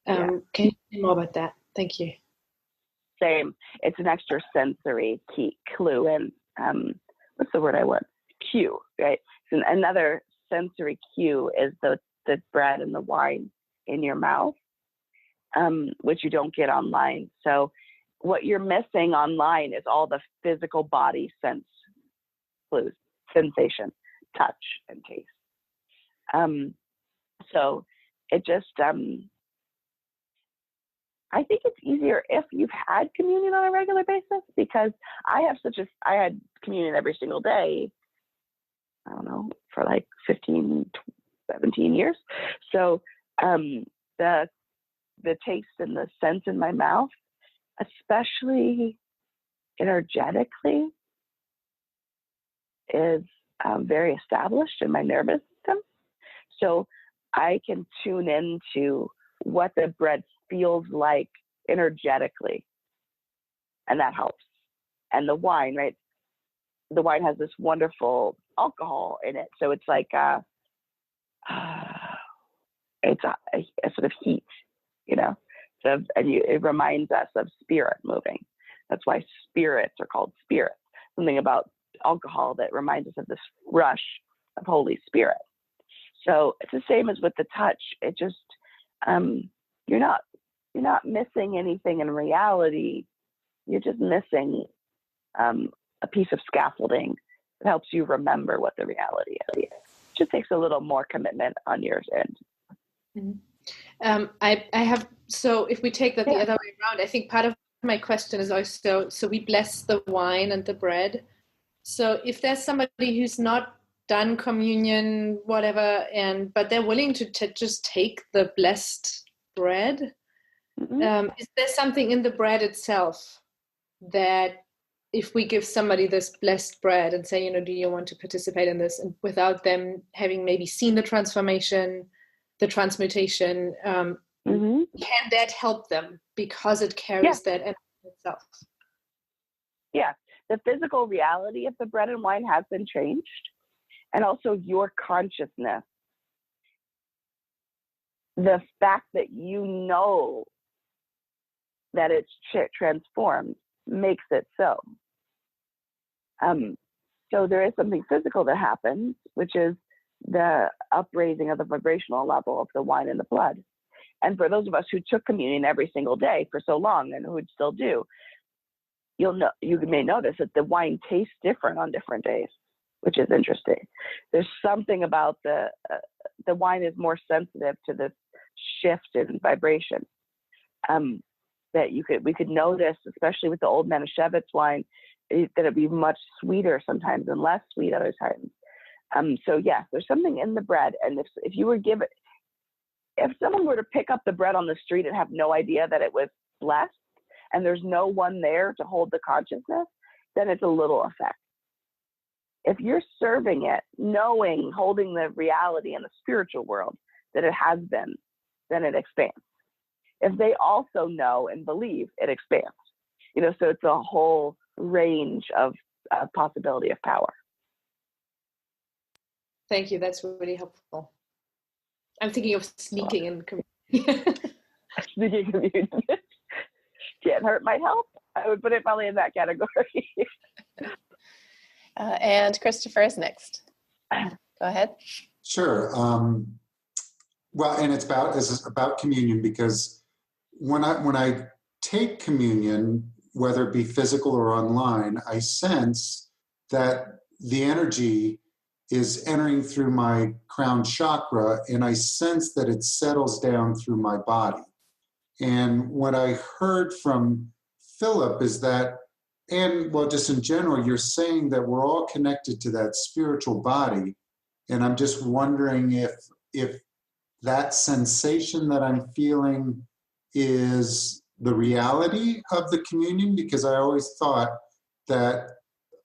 Can you say more about that? Thank you. Same. It's an extra sensory clue, and what's the word I want? Cue, right? So another sensory cue is the bread and the wine in your mouth, which you don't get online. So what you're missing online is all the physical body sense clues, sensation, touch, and taste. So it just, I think it's easier if you've had communion on a regular basis, because I had communion every single day, I don't know, for like 15, 17 years. So the taste and the sense in my mouth, especially energetically, is very established in my nervous system. So I can tune into what the bread feels like energetically, and that helps. And the wine, right? The wine has this wonderful alcohol in it, so it's like it's a sort of heat, you know. So it reminds us of spirit moving. That's why spirits are called spirits. Something about alcohol that reminds us of this rush of Holy Spirit. So it's the same as with the touch. It just you're not missing anything in reality. You're just missing a piece of scaffolding that helps you remember what the reality is. It just takes a little more commitment on your end. Mm-hmm. I have, so if we take that the other way around, I think part of my question is also, so we bless the wine and the bread. So if there's somebody who's not done communion, whatever, but they're willing to just take the blessed bread, is there something in the bread itself that if we give somebody this blessed bread and say, do you want to participate in this, and without them having maybe seen the transformation, the transmutation, can that help them because it carries that energy itself? Yeah, the physical reality of the bread and wine has been changed, and also your consciousness. The fact that you know that it's transformed makes it so. So there is something physical that happens, which is the upraising of the vibrational level of the wine and the blood. And for those of us who took communion every single day for so long, and who would still do, you may notice that the wine tastes different on different days, which is interesting. There's something about the wine is more sensitive to this shift in vibration that we could notice, especially with the old Manischewitz wine, that it'd be much sweeter sometimes and less sweet other times. So yes, there's something in the bread, and if someone were to pick up the bread on the street and have no idea that it was blessed, and there's no one there to hold the consciousness, then it's a little effect. If you're serving it, holding the reality in the spiritual world that it has been, then it expands. If they also know and believe, it expands. So it's a whole range of possibility of power. Thank you. That's really helpful. I'm thinking of sneaking in communion. Sneaking communion. Can't hurt, might help. I would put it probably in that category. And Christopher is next. Go ahead. Sure. Well, and it's about communion, because when I take communion, whether it be physical or online, I sense that the energy is entering through my crown chakra, and I sense that it settles down through my body. And what I heard from Philip is that, and well, just in general, you're saying that we're all connected to that spiritual body. And I'm just wondering if that sensation that I'm feeling is the reality of the communion, because I always thought that,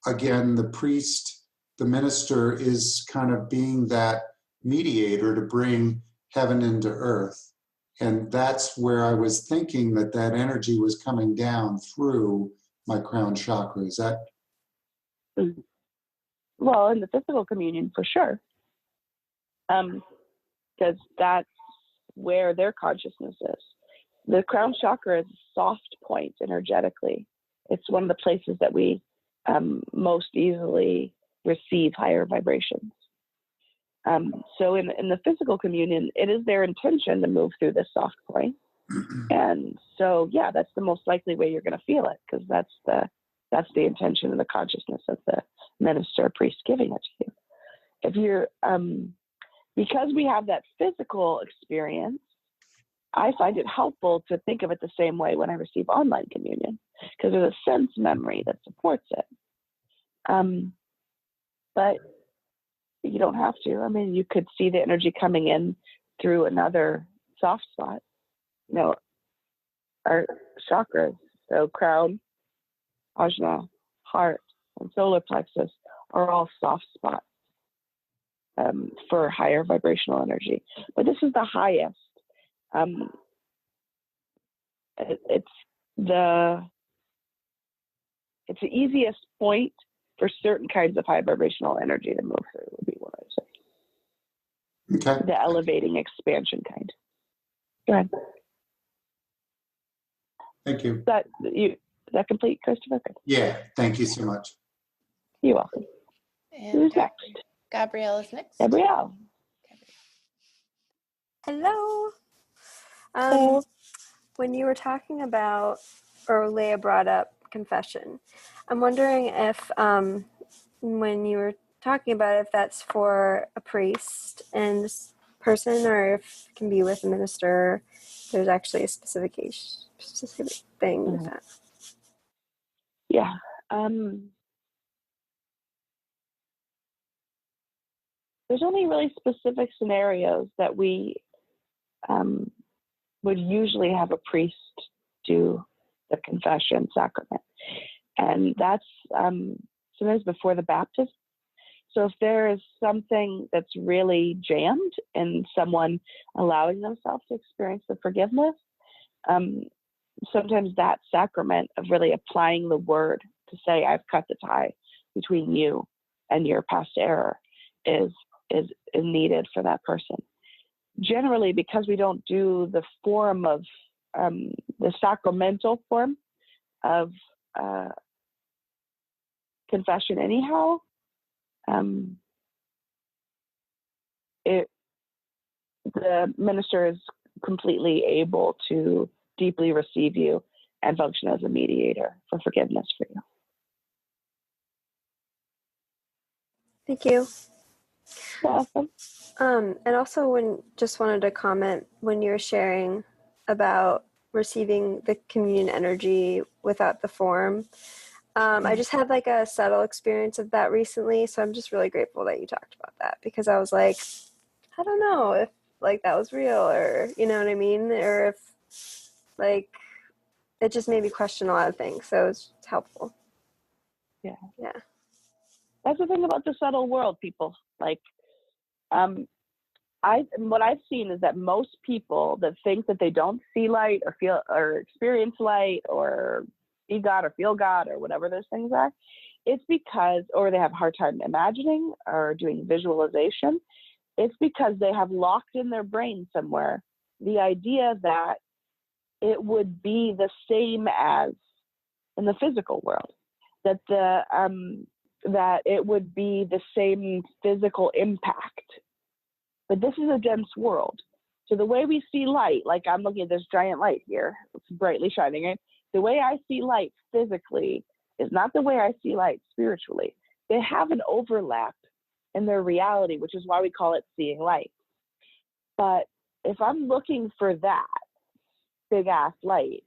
again, the priest, the minister, is kind of being that mediator to bring heaven into earth. And that's where I was thinking that energy was coming down through my crown chakra. Is that? Well, in the physical communion, for sure. Because that's where their consciousness is. The crown chakra is a soft point energetically. It's one of the places that we most easily receive higher vibrations. So in the physical communion, it is their intention to move through this soft point. And so, yeah, that's the most likely way you're going to feel it, because that's the intention and the consciousness of the minister or priest giving it to you. If you're, because we have that physical experience, I find it helpful to think of it the same way when I receive online communion, because there's a sense memory that supports it. But you don't have to. I mean, you could see the energy coming in through another soft spot. Our chakras, so crown, ajna, heart, and solar plexus are all soft spots for higher vibrational energy. But this is the highest. It's the easiest point for certain kinds of high vibrational energy to move through, would be what I would say. Okay. The elevating expansion kind. Go ahead. Thank you. Is that complete, Christopher? Yeah, thank you so much. You're welcome. And Who's next? Gabrielle is next. Gabrielle. Hello. Hello. When you were talking about, or Leah brought up confession, I'm wondering if when you were talking about it, if that's for a priest and this person, or if it can be with a minister, there's actually a specific thing with that. Yeah. There's only really specific scenarios that we would usually have a priest do the confession sacrament. And that's sometimes before the baptism. So if there is something that's really jammed in someone allowing themselves to experience the forgiveness, sometimes that sacrament of really applying the word to say, I've cut the tie between you and your past error is needed for that person. Generally, because we don't do the form of the sacramental form of confession anyhow, the minister is completely able to deeply receive you and function as a mediator for forgiveness for you. Thank you. Awesome. And also just wanted to comment when you're sharing about receiving the communion energy without the form. I just had like a subtle experience of that recently. So I'm just really grateful that you talked about that, because I was like, I don't know if like that was real, or, you know what I mean? Or if like, it just made me question a lot of things. So it's helpful. Yeah. Yeah. That's the thing about the subtle world, people. Like, what I've seen is that most people that think that they don't see light or feel or experience light or see God or feel God or whatever those things are, it's because, or they have a hard time imagining or doing visualization, it's because they have locked in their brain somewhere the idea that it would be the same as in the physical world, that that it would be the same physical impact. But this is a dense world. So the way we see light, like I'm looking at this giant light here, it's brightly shining, right? The way I see light physically is not the way I see light spiritually. They have an overlap in their reality, which is why we call it seeing light. But if I'm looking for that big ass light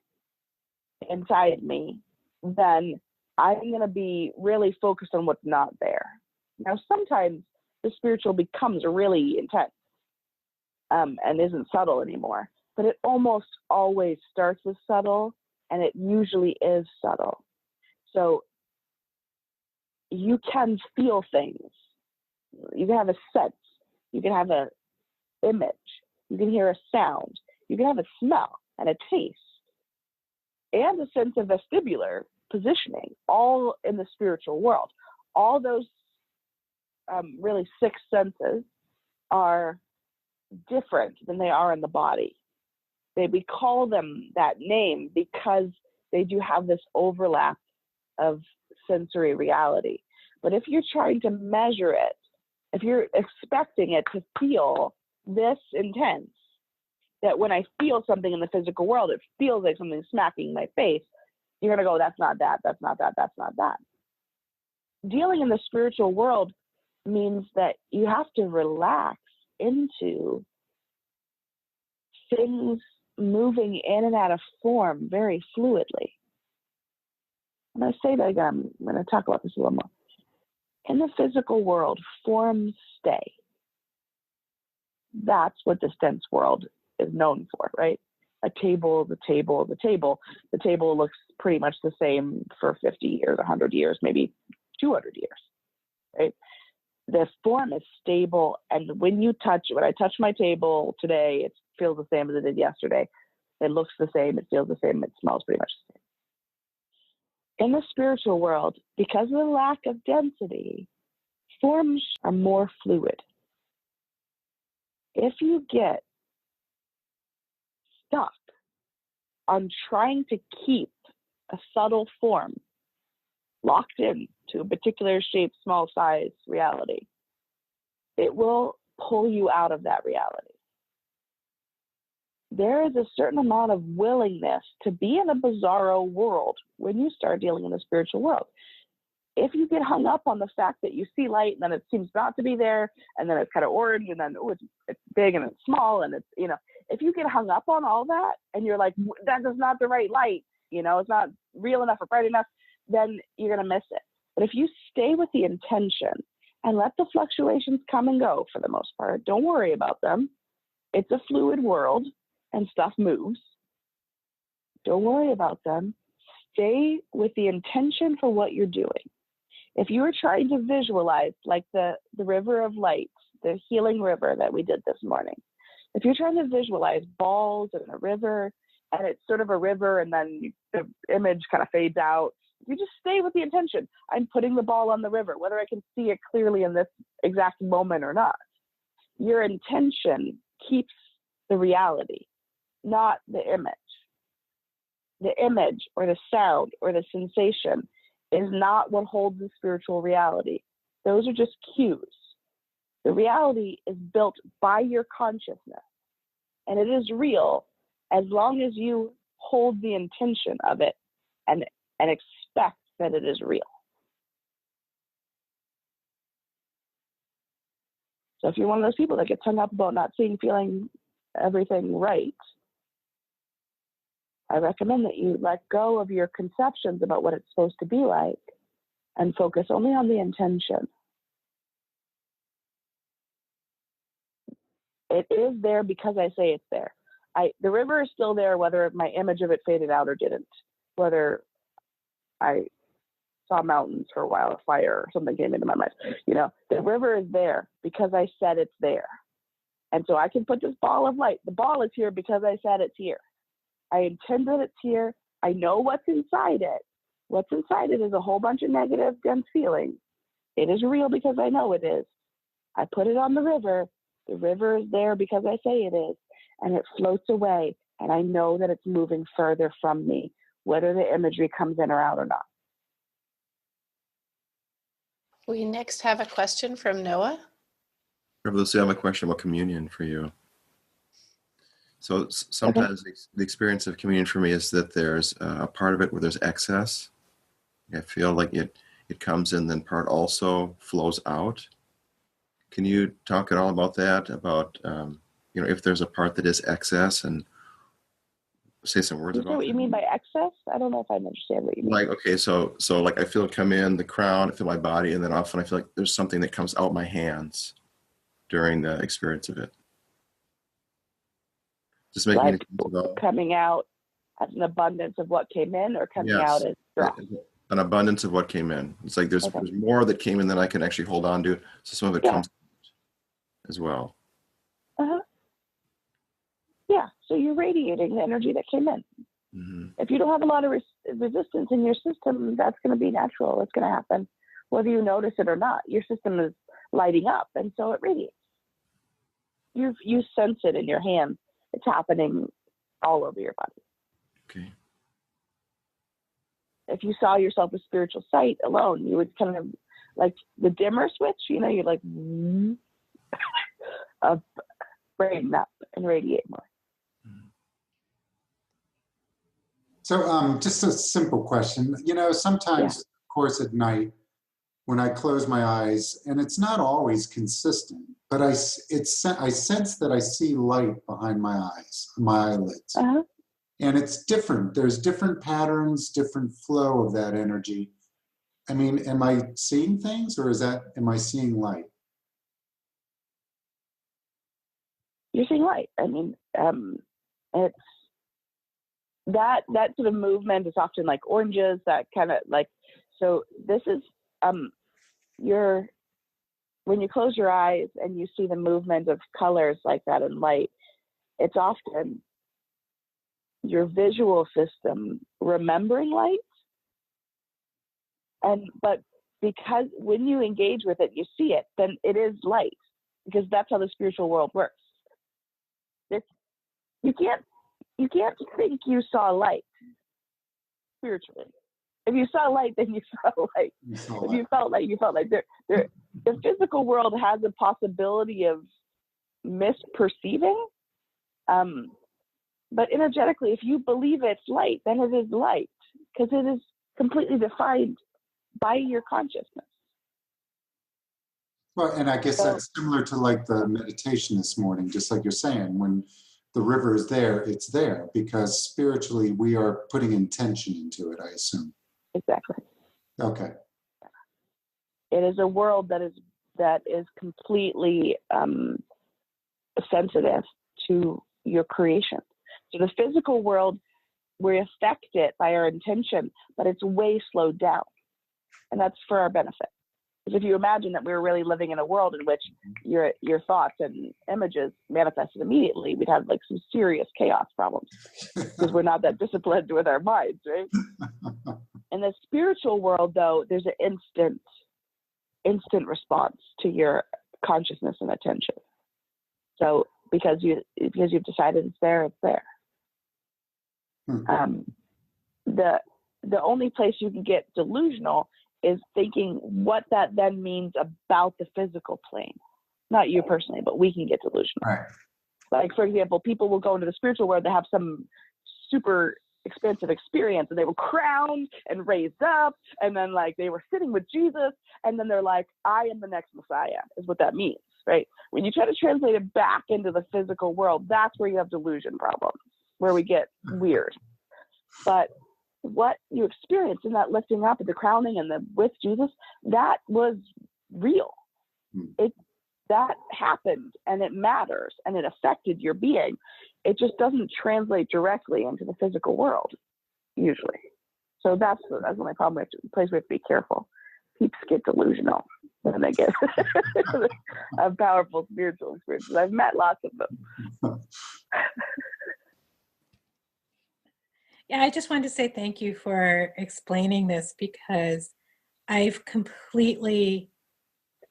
inside me, then I'm going to be really focused on what's not there. Now, sometimes the spiritual becomes really intense and isn't subtle anymore, but it almost always starts with subtle, and it usually is subtle. So you can feel things. You can have a sense. You can have an image. You can hear a sound. You can have a smell and a taste and a sense of vestibular positioning, all in the spiritual world. All those really six senses are different than they are in the body. We call them that name because they do have this overlap of sensory reality. But if you're trying to measure it, if you're expecting it to feel this intense, that when I feel something in the physical world, it feels like something smacking my face, you're going to go, that's not that, that's not that, that's not that. Dealing in the spiritual world means that you have to relax into things moving in and out of form very fluidly. I'm going to say that again. I'm going to talk about this a little more. In the physical world, forms stay. That's what this dense world is known for, right? A table, the table, the table. The table looks pretty much the same for 50 years, 100 years, maybe 200 years, right? The form is stable, and when I touch my table today, it feels the same as it did yesterday. It looks the same, it feels the same, it smells pretty much the same. In the spiritual world, because of the lack of density, forms are more fluid. If you get stuck on trying to keep a subtle form locked in to a particular shape, small size reality, it will pull you out of that reality. There is a certain amount of willingness to be in a bizarro world when you start dealing in the spiritual world. If you get hung up on the fact that you see light and then it seems not to be there, and then it's kind of orange, and then it's big and it's small, and it's, if you get hung up on all that and you're like, that is not the right light, it's not real enough or bright enough, then you're going to miss it. But if you stay with the intention and let the fluctuations come and go for the most part, don't worry about them. It's a fluid world and stuff moves. Don't worry about them. stay with the intention for what you're doing. If you were trying to visualize, like the river of light, the healing river that we did this morning, if you're trying to visualize balls in a river, and it's sort of a river and then the image kind of fades out, you just stay with the intention. I'm putting the ball on the river, whether I can see it clearly in this exact moment or not. Your intention keeps the reality, not the image. The image or the sound or the sensation is not what holds the spiritual reality. Those are just cues. The reality is built by your consciousness, and it is real as long as you hold the intention of it and expect that it is real. So if you're one of those people that gets hung up about not seeing, feeling everything right, I recommend that you let go of your conceptions about what it's supposed to be like and focus only on the intention. It is there because I say it's there. The river is still there, whether my image of it faded out or didn't, whether I saw mountains for a while, a fire or something came into my mind. You know, the river is there because I said it's there. And so I can put this ball of light. The ball is here because I said it's here. I intend that it's here. I know what's inside it. What's inside it is a whole bunch of negative, dense feelings. It is real because I know it is. I put it on the river. The river is there because I say it is. And it floats away. And I know that it's moving further from me, whether the imagery comes in or out or not. We next have a question from Noah. Reverend Lucille, I have a question about communion for you. So sometimes the experience of communion for me is that there's a part of it where there's excess. I feel like it comes in, then part also flows out. Can you talk at all about that? About if there's a part that is excess, and say some words about what you mean by excess? I don't know if I understand what you mean. Like, okay, so like I feel it come in the crown, I feel my body, and then often I feel like there's something that comes out my hands during the experience of it. Just make like me coming out as an abundance of what came in, or coming out as drops? An abundance of what came in. It's like there's more that came in than I can actually hold on to. So some of it comes out as well. Yeah, so you're radiating the energy that came in. Mm-hmm. If you don't have a lot of resistance in your system, that's going to be natural. It's going to happen, whether you notice it or not. Your system is lighting up, and so it radiates. You sense it in your hands. It's happening all over your body. Okay. If you saw yourself with spiritual sight alone, you would kind of like the dimmer switch. You'd like brighten up and radiate more. So just a simple question. Sometimes, of course, at night when I close my eyes, and it's not always consistent, but I sense that I see light behind my eyes, my eyelids. And it's different. There's different patterns, different flow of that energy. I mean, am I seeing things, or am I seeing light? You're seeing light. I mean, it's that sort of movement is often like oranges, that kind of like, so this is, when you close your eyes and you see the movement of colors like that in light, it's often your visual system remembering light. But because when you engage with it, you see it, then it is light, because that's how the spiritual world works. You can't think you saw light spiritually. If you saw light, then you saw light. If you felt light, you felt light. The physical world has a possibility of misperceiving, but energetically, if you believe it's light, then it is light, because it is completely defined by your consciousness. Well, and I guess that's similar to like the meditation this morning, just like you're saying, when the river is there, it's there because spiritually we are putting intention into it, I assume. Exactly. Okay. It is a world that is completely sensitive to your creation. So the physical world we affect it by our intention, but it's way slowed down. And that's for our benefit. Because if you imagine that we were really living in a world in which your thoughts and images manifested immediately, we'd have like some serious chaos problems because we're not that disciplined with our minds, right? In the spiritual world, though, there's an instant response to your consciousness and attention. So because you've decided it's there, it's there. The only place you can get delusional is thinking what that then means about the physical plane. Not you personally, but we can get delusional. Right. Like, for example, people will go into the spiritual world, they have some super expansive experience and they were crowned and raised up, and then like they were sitting with Jesus, and then they're like, I am the next Messiah, is what that means, right? When you try to translate it back into the physical world, that's where you have delusion problems, where we get weird. But what you experienced in that lifting up and the crowning and the with Jesus, that was real. That happened, and it matters, and it affected your being. It just doesn't translate directly into the physical world, usually. So that's my problem. The place we have to be careful. Peeps get delusional when they get a powerful spiritual experiences. I've met lots of them. Yeah, I just wanted to say thank you for explaining this, because I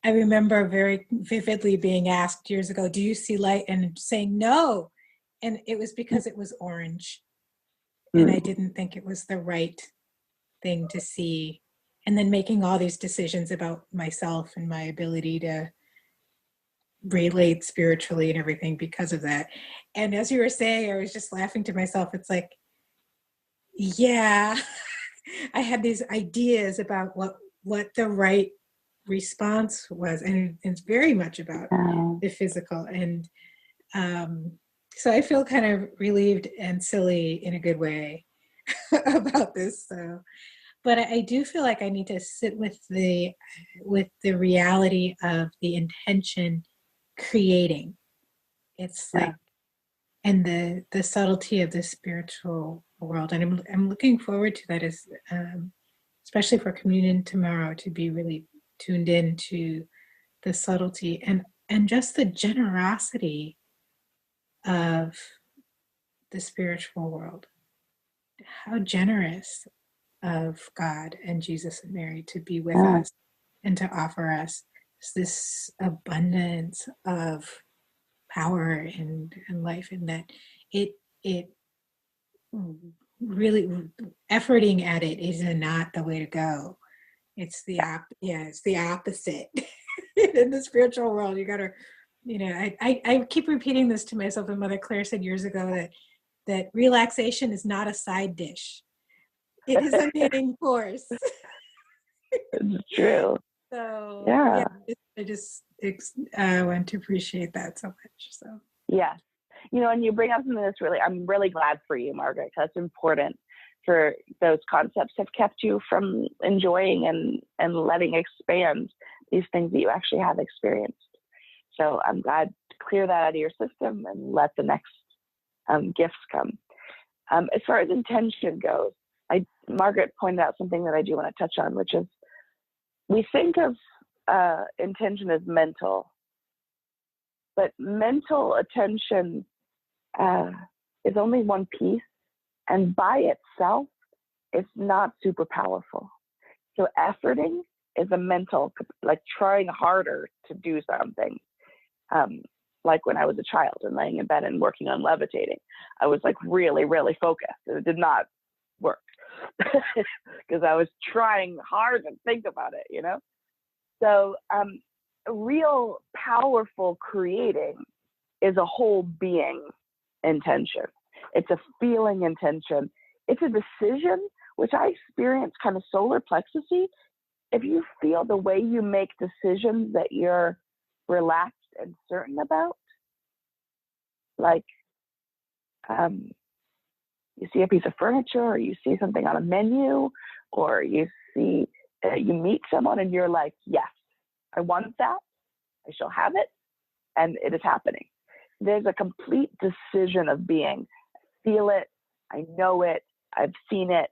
remember very vividly being asked years ago, do you see light? And saying no. And it was because it was orange. And I didn't think it was the right thing to see. And then making all these decisions about myself and my ability to relate spiritually and everything because of that. And as you were saying, I was just laughing to myself. It's like, yeah, I had these ideas about what the right response was, and it's very much about the physical. And so I feel kind of relieved and silly in a good way about this. So, but I do feel like I need to sit with the reality of the intention creating. It's like, and the subtlety of the spiritual world. And I'm looking forward to that, as especially for communion tomorrow, to be really tuned into the subtlety and just the generosity of the spiritual world. How generous of God and Jesus and Mary to be with us and to offer us this abundance of power and life, and that it really, efforting at it is not the way to go. It's the it's the opposite. In the spiritual world, you gotta, I keep repeating this to myself, and Mother Claire said years ago that relaxation is not a side dish. It is a main course. It's true. So yeah, I just want to appreciate that so much. So yeah, and you bring up something that's I'm really glad for you, Margaret, because it's important. For those concepts have kept you from enjoying and letting expand these things that you actually have experienced. So I'm glad to clear that out of your system and let the next gifts come. As far as intention goes, Margaret pointed out something that I do want to touch on, which is we think of intention as mental, but mental attention is only one piece, and by itself, it's not super powerful. So efforting is a mental, like trying harder to do something. Like when I was a child and laying in bed and working on levitating, I was like really, really focused, and it did not work because I was trying hard to think about it, So real powerful creating is a whole being intention. It's a feeling intention. It's a decision, which I experience kind of solar plexusy. If you feel the way you make decisions that you're relaxed and certain about, like you see a piece of furniture, or you see something on a menu, or you see, you meet someone and you're like, yes, I want that, I shall have it, and it is happening. There's a complete decision of being. I feel it, I know it, I've seen it.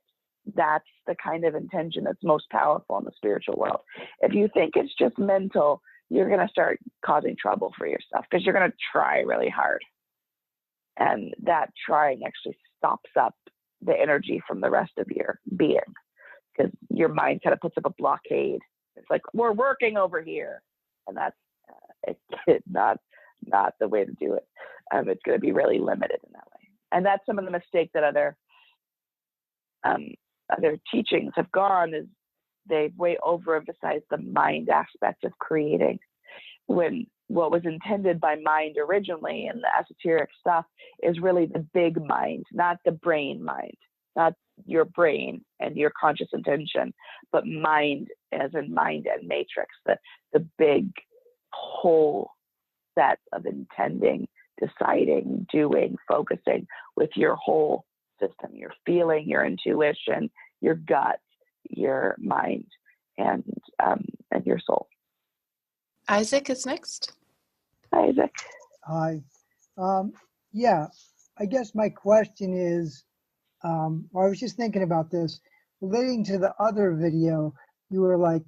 That's the kind of intention that's most powerful in the spiritual world. If you think it's just mental, you're going to start causing trouble for yourself because you're going to try really hard. And that trying actually stops up the energy from the rest of your being because your mind kind of puts up a blockade. It's like, we're working over here. And that's it's not the way to do it. It's going to be really limited in that way. And that's some of the mistakes that other teachings have gone is they've way overemphasized the mind aspect of creating when what was intended by mind originally in the esoteric stuff is really the big mind, not the brain mind, not your brain and your conscious intention, but mind as in mind and matrix, the big whole set of intending, deciding, doing, focusing with your whole system, your feeling, your intuition, your gut, your mind, and your soul. Isaac is next. Hi, Isaac. Hi. Yeah, I guess my question is, I was just thinking about this, relating to the other video, you were like,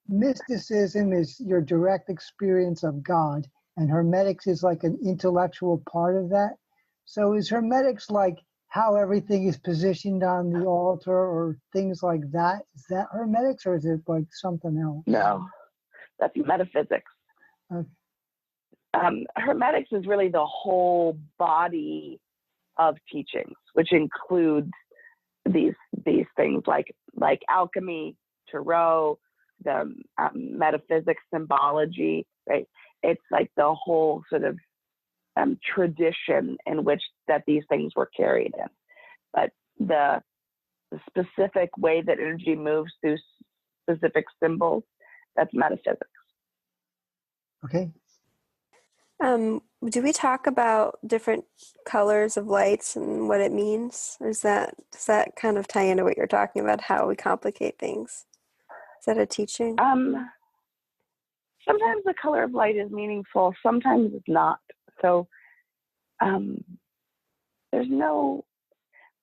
mysticism is your direct experience of God, and hermetics is like an intellectual part of that. So is hermetics like how everything is positioned on the altar or things like that? Is that hermetics or is it like something else? No, that's metaphysics. Okay. Hermetics is really the whole body of teachings, which includes these things like alchemy, tarot, the metaphysics, symbology, right? It's like the whole sort of tradition in which that these things were carried in. But the specific way that energy moves through specific symbols, that's metaphysics. Okay. Do we talk about different colors of lights and what it means? Or does that kind of tie into what you're talking about, how we complicate things? Is that a teaching? Sometimes the color of light is meaningful, sometimes it's not. So there's no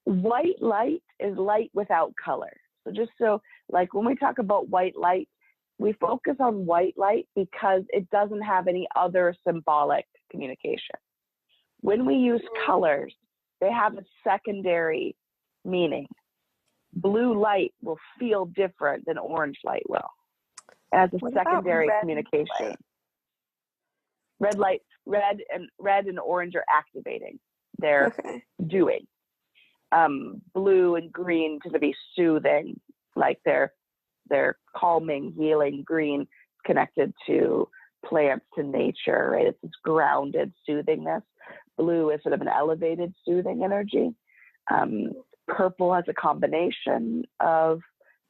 white light is light without color. So just so like when we talk about white light, we focus on white light because it doesn't have any other symbolic communication. When we use colors, they have a secondary meaning. Blue light will feel different than orange light will. It has a secondary communication. Red light, red and orange are activating. They're doing. Blue and green tend to be soothing, like they're calming, healing. Green connected to plants, to nature, right? It's this grounded soothingness. Blue is sort of an elevated soothing energy. Purple has a combination of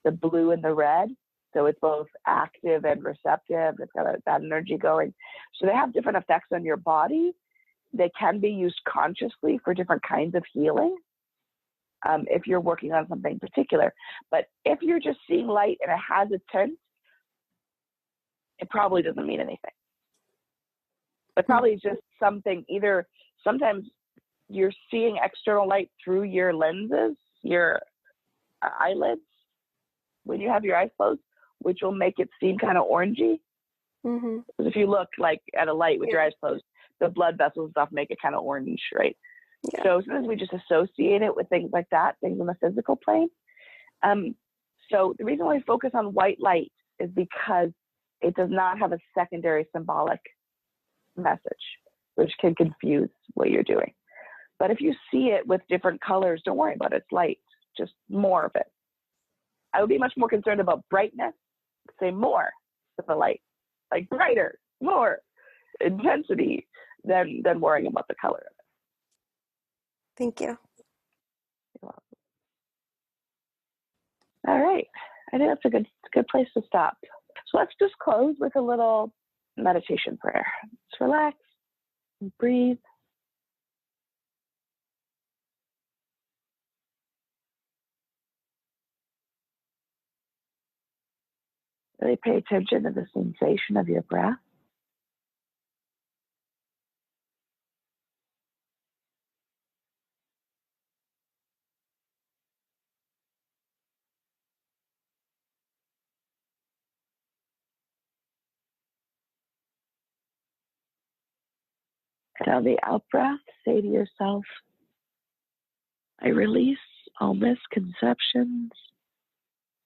the blue and the red. So it's both active and receptive. It's got that energy going. So they have different effects on your body. They can be used consciously for different kinds of healing. If you're working on something particular. But if you're just seeing light and it has a tint, it probably doesn't mean anything. But probably just something, either sometimes you're seeing external light through your lenses, your eyelids, when you have your eyes closed, which will make it seem kind of orangey. Mm-hmm. Because if you look like at a light with your eyes closed, the blood vessels and stuff make it kind of orange, right? Yeah. So sometimes we just associate it with things like that, things on the physical plane. So the reason why we focus on white light is because it does not have a secondary symbolic message, which can confuse what you're doing. But if you see it with different colors, don't worry about it. It's light, just more of it. I would be much more concerned about brightness, say more of the light, like brighter, more intensity than worrying about the color of it. Thank you. All right. I think that's a good place to stop. So let's just close with a little meditation prayer. Just relax and breathe. Really pay attention to the sensation of your breath. And on the out breath, say to yourself, I release all misconceptions,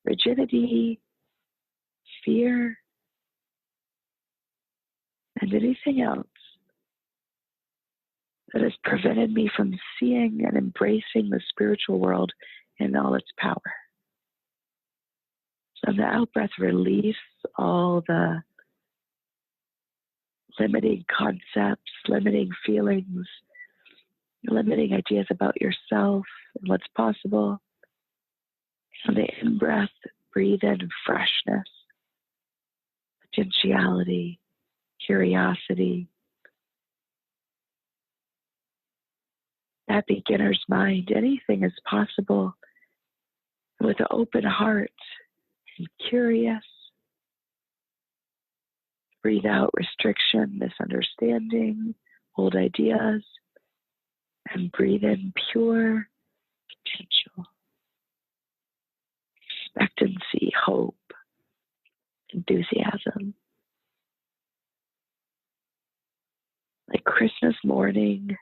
rigidity, fear, and anything else that has prevented me from seeing and embracing the spiritual world in all its power. So on the out breath, release all the limiting concepts, limiting feelings, limiting ideas about yourself and what's possible. On the in breath, breathe in freshness, potentiality, curiosity. That beginner's mind, anything is possible with an open heart and curious. Breathe out restriction, misunderstanding, old ideas, and breathe in pure potential, expectancy, hope, enthusiasm. Like Christmas morning,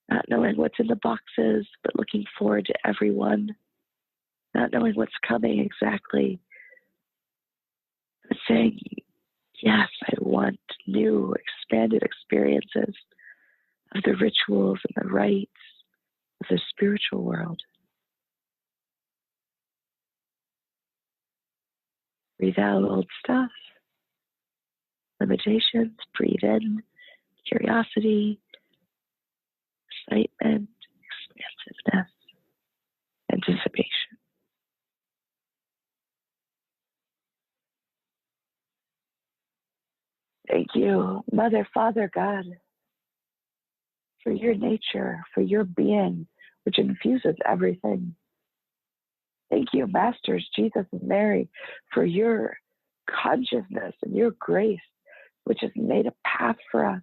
not knowing what's in the boxes, but looking forward to everyone, not knowing what's coming exactly, but saying, yes, I want new, expanded experiences of the rituals and the rites of the spiritual world. Breathe out old stuff, limitations, breathe in curiosity, excitement, expansiveness, anticipation. Thank you, Mother, Father, God, for your nature, for your being, which infuses everything. Thank you, Masters, Jesus and Mary, for your consciousness and your grace, which has made a path for us,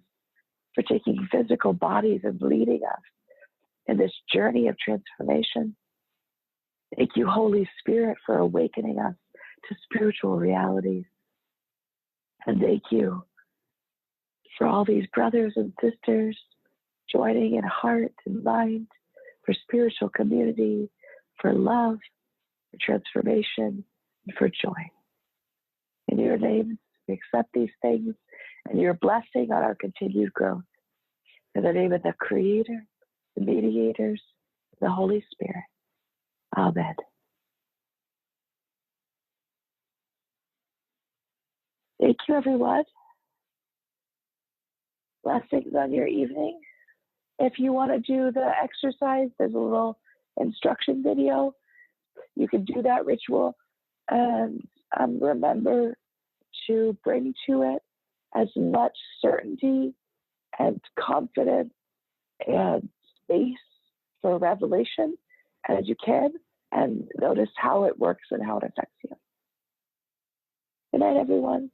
for taking physical bodies and leading us in this journey of transformation. Thank you, Holy Spirit, for awakening us to spiritual realities. And thank you for all these brothers and sisters joining in heart and mind for spiritual community, for love, for transformation, and for joy. In your name, we accept these things and your blessing on our continued growth. In the name of the Creator, the mediators, the Holy Spirit. Amen. Thank you, everyone. Blessings on your evening. If you want to do the exercise, there's a little instruction video. You can do that ritual. And remember to bring to it as much certainty and confidence and space for revelation as you can, and notice how it works and how it affects you. Good night, everyone.